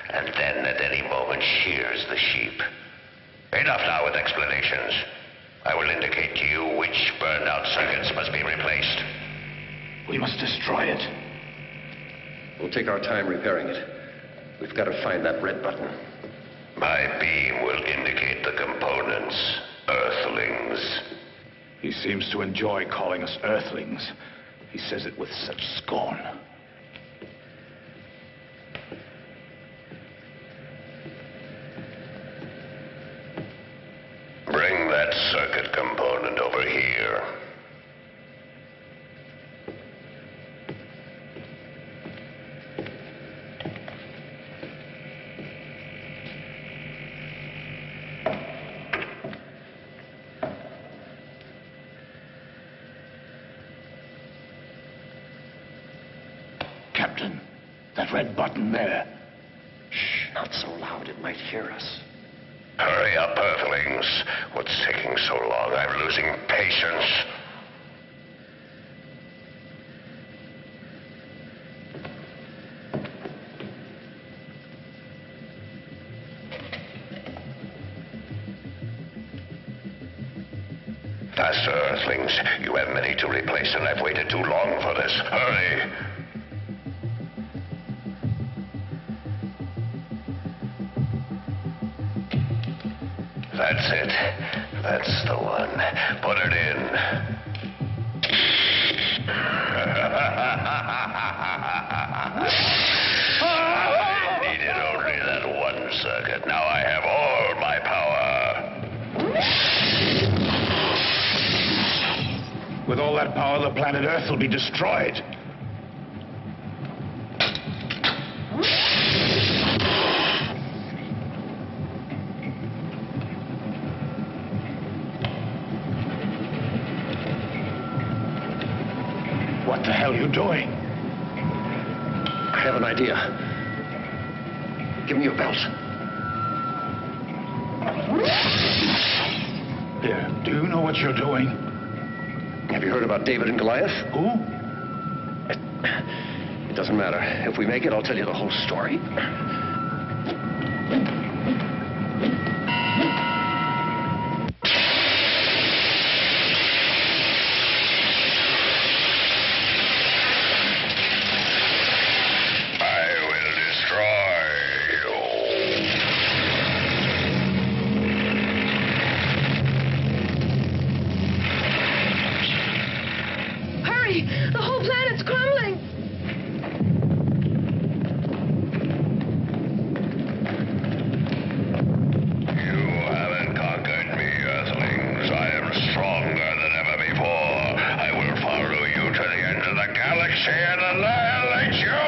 and then at any moment shears the sheep. Enough now with explanations. I will indicate to you which burned-out circuits must be replaced. We must destroy it. We'll take our time repairing it. We've got to find that red button. My beam will indicate the components, Earthlings. He seems to enjoy calling us Earthlings. He says it with such scorn. Bring that circuit component over here. that red button there. Shh, not so loud, it might hear us. Hurry up, Earthlings. What's taking so long? I'm losing patience. Faster, Earthlings. You have many to replace, and I've waited too long for this. Hurry! That's it. That's the one. Put it in. I needed only that one circuit. Now I have all my power. With all that power, the planet Earth will be destroyed. What the hell are you doing? I have an idea. Give me your belt. Here, do you know what you're doing? Have you heard about David and Goliath? Who? It doesn't matter. If we make it, I'll tell you the whole story. The whole planet's crumbling. You haven't conquered me, Earthlings. I am stronger than ever before. I will follow you to the ends of the galaxy and annihilate you!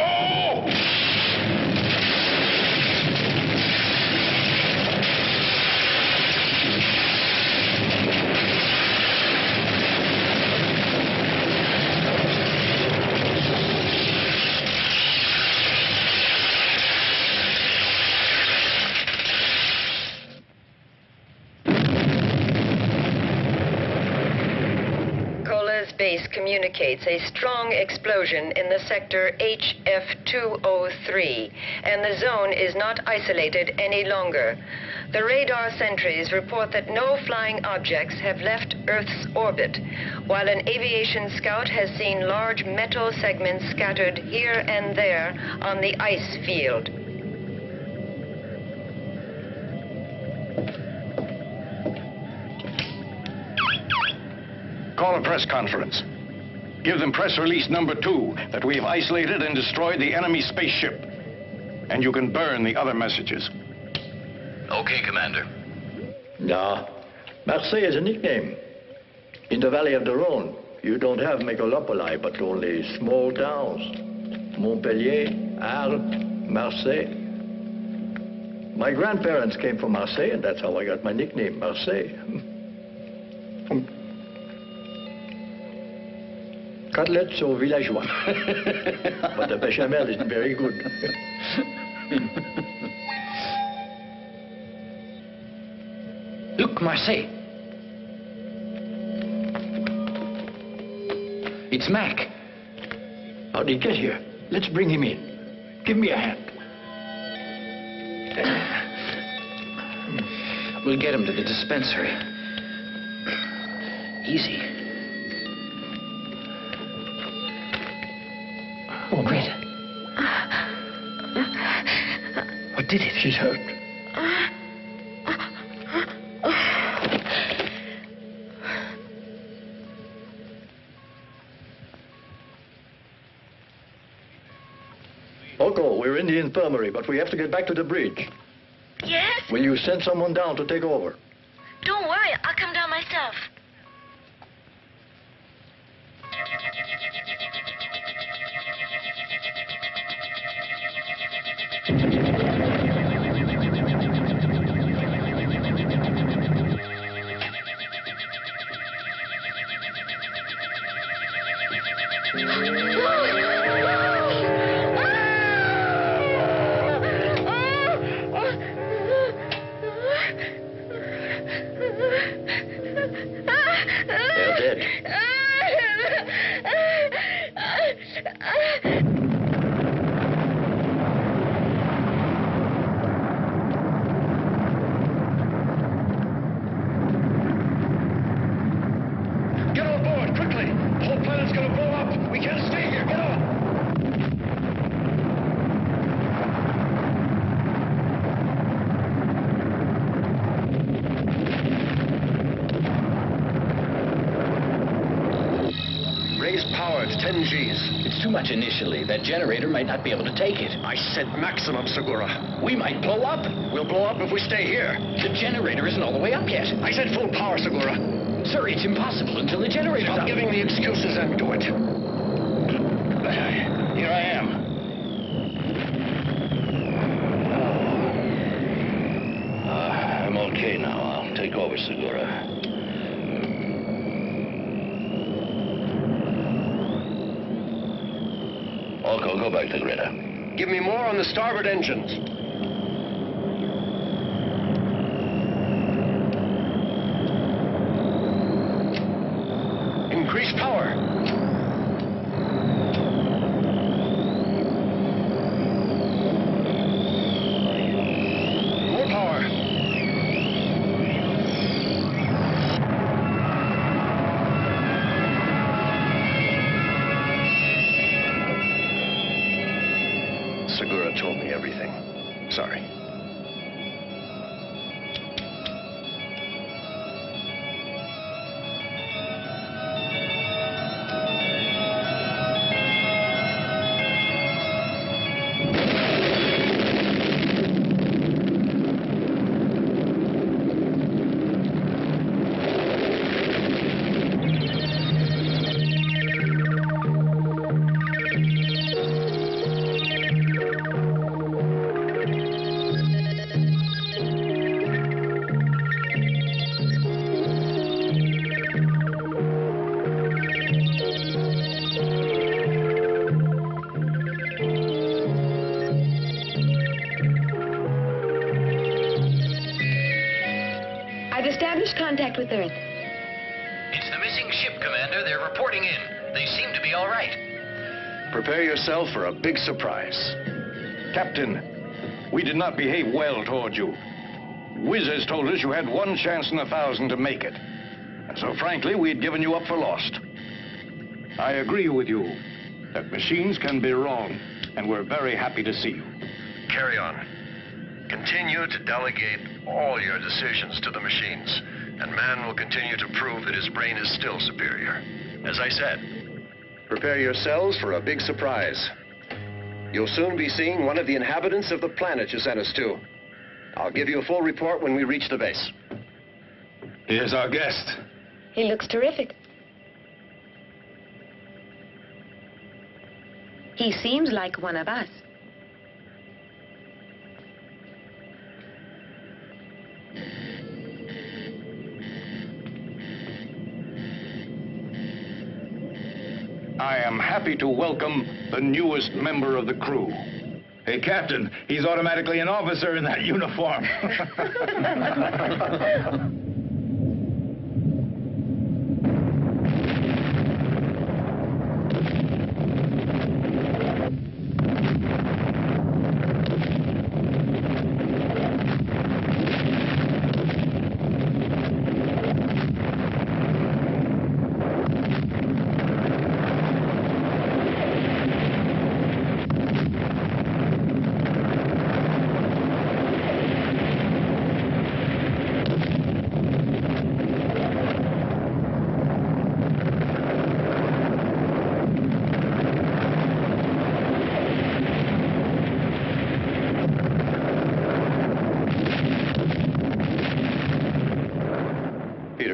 Base communicates a strong explosion in the sector HF203, and the zone is not isolated any longer. The radar sentries report that no flying objects have left Earth's orbit, while an aviation scout has seen large metal segments scattered here and there on the ice field. Call a press conference. Give them press release number 2 that we have isolated and destroyed the enemy spaceship. And you can burn the other messages. Okay, Commander. Nah, Marseille is a nickname. In the Valley of the Rhone, you don't have megalopoli, but only small towns. Montpellier, Arles, Marseille. My grandparents came from Marseille, and that's how I got my nickname, Marseille. Cutlets au villageois. But the bechamel isn't very good. Look, Marseille. It's Mac. How'd he get here? Let's bring him in. Give me a hand. We'll get him to the dispensary. Easy. Oh, great. What did it? She's hurt. Oko, we're in the infirmary, but we have to get back to the bridge. Yes? Will you send someone down to take over? Don't worry, I'll come down myself. raise power to 10 Gs. It's too much initially. That generator might not be able to take it. I said maximum, Segura. We might blow up. We'll blow up if we stay here. The generator isn't all the way up yet. I said full power, Segura. Sir, it's impossible until the generator's Stop up. giving me excuses and do it. Here I am. I'm okay now. I'll take over, Segura. Orko, go back to Greta. Give me more on the starboard engines. Increase power. More power. Segura told me everything. Sorry. I've established contact with Earth. It's the missing ship, Commander. They're reporting in. They seem to be all right. Prepare yourself for a big surprise. Captain, we did not behave well toward you. Wizards told us you had 1 chance in 1,000 to make it. And so, frankly, we'd given you up for lost. I agree with you that machines can be wrong, and we're very happy to see you. Carry on. Continue to delegate all your decisions to the machines, and man will continue to prove that his brain is still superior. As I said, prepare yourselves for a big surprise. You'll soon be seeing one of the inhabitants of the planet you sent us to. I'll give you a full report when we reach the base. Here's our guest. He looks terrific. He seems like one of us. I am happy to welcome the newest member of the crew. Hey, Captain, he's automatically an officer in that uniform.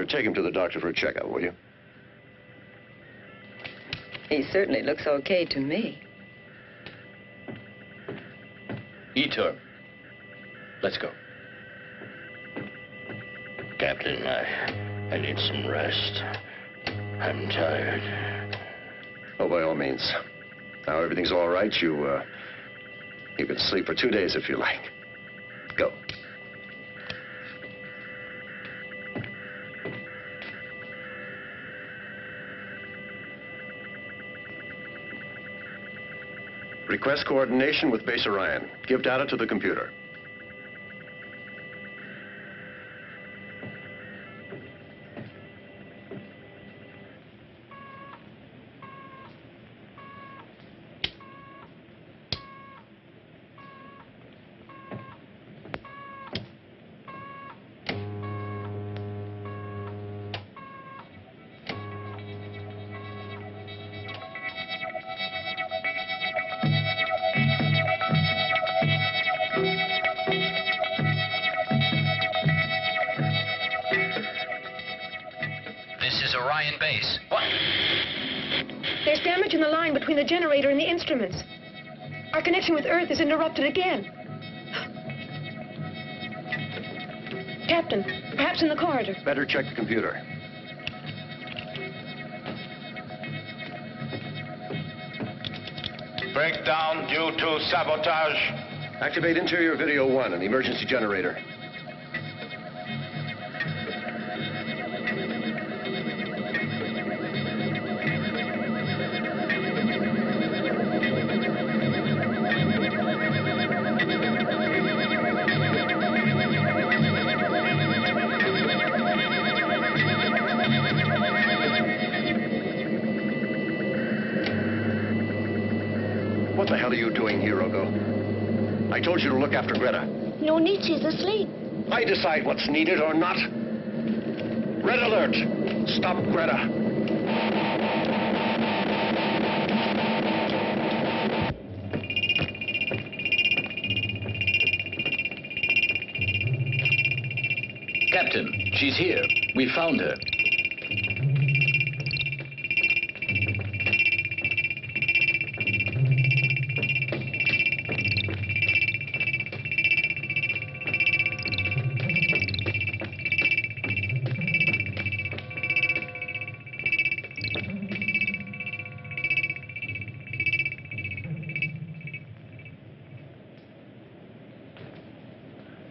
Take him to the doctor for a checkup, will you? He certainly looks okay to me. Etor, let's go. Captain, I need some rest. I'm tired. Oh, by all means. Now everything's all right. You can sleep for 2 days if you like. Go. Request coordination with Base Orion. Give data to the computer. Orion Base. What? There's damage in the line between the generator and the instruments. Our connection with Earth is interrupted again. Captain, perhaps in the corridor. Better check the computer. Breakdown due to sabotage. Activate interior video 1 and the emergency generator. What the hell are you doing here, Ogo? I told you to look after Greta. No need, she's asleep. I decide what's needed or not. Red alert! Stop Greta. Captain, she's here. We found her.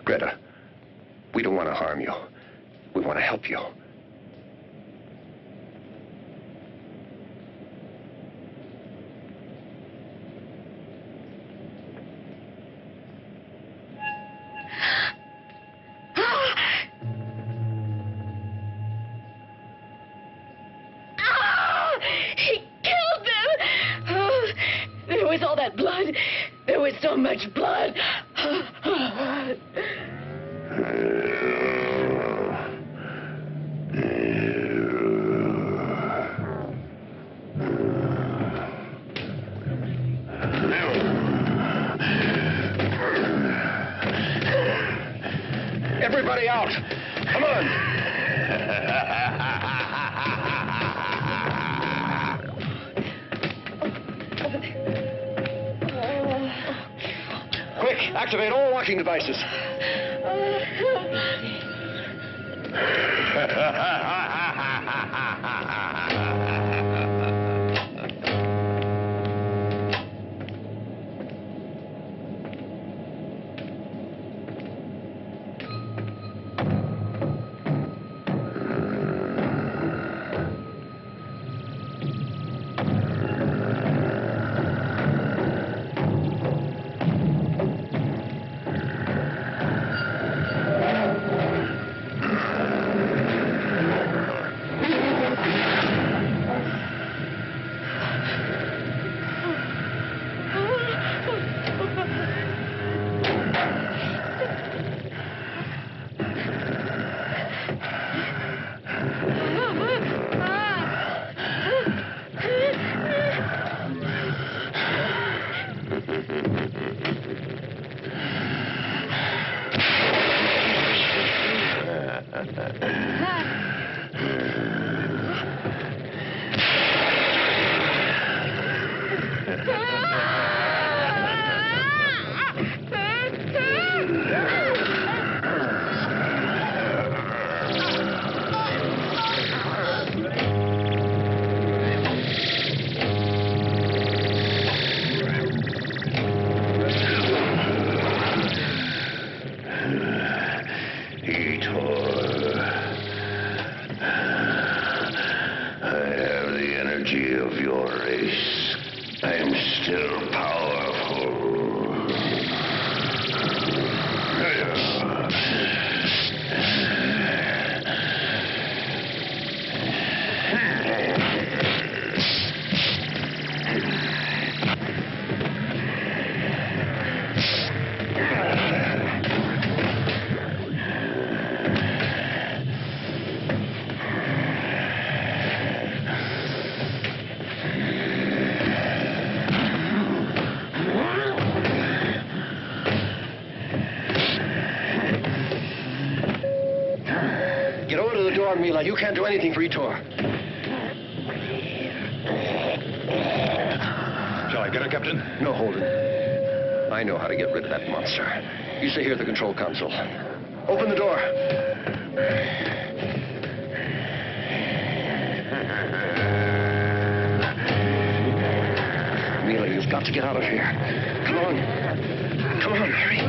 Greta, we don't want to harm you. We want to help you. He killed them! Oh, there was all that blood. There was so much blood. Everybody out! Come on! Quick, activate all locking devices. Of your race, I am still powerful. Get over to the door, Mila. You can't do anything for Etor. I get her, Captain? No, Holden. I know how to get rid of that monster. You stay here at the control console. Open the door. Mila, you've got to get out of here. Come on. Come on, hurry.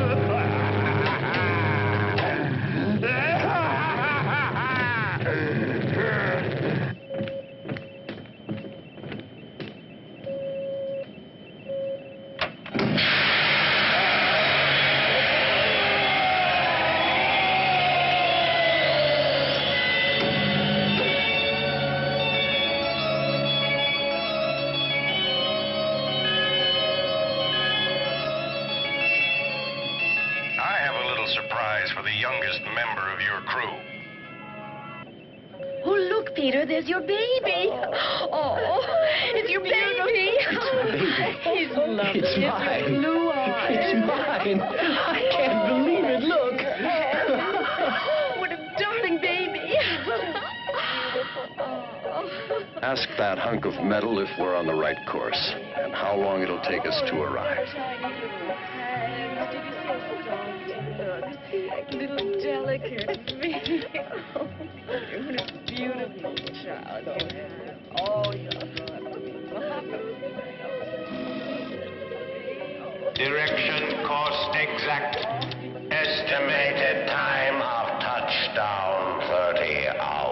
Surprise for the youngest member of your crew. Oh, look, Peter, there's your baby. Oh, it's your baby. He's lovely. It's mine. Your blue eyes. It's mine. I can't believe it. Look. What a darling baby. Ask that hunk of metal if we're on the right course, and how long it'll take us to arrive. Little delicate baby. Oh, what a beautiful child you have. Oh, Direction, course exact. Estimated time of touchdown, 30 hours.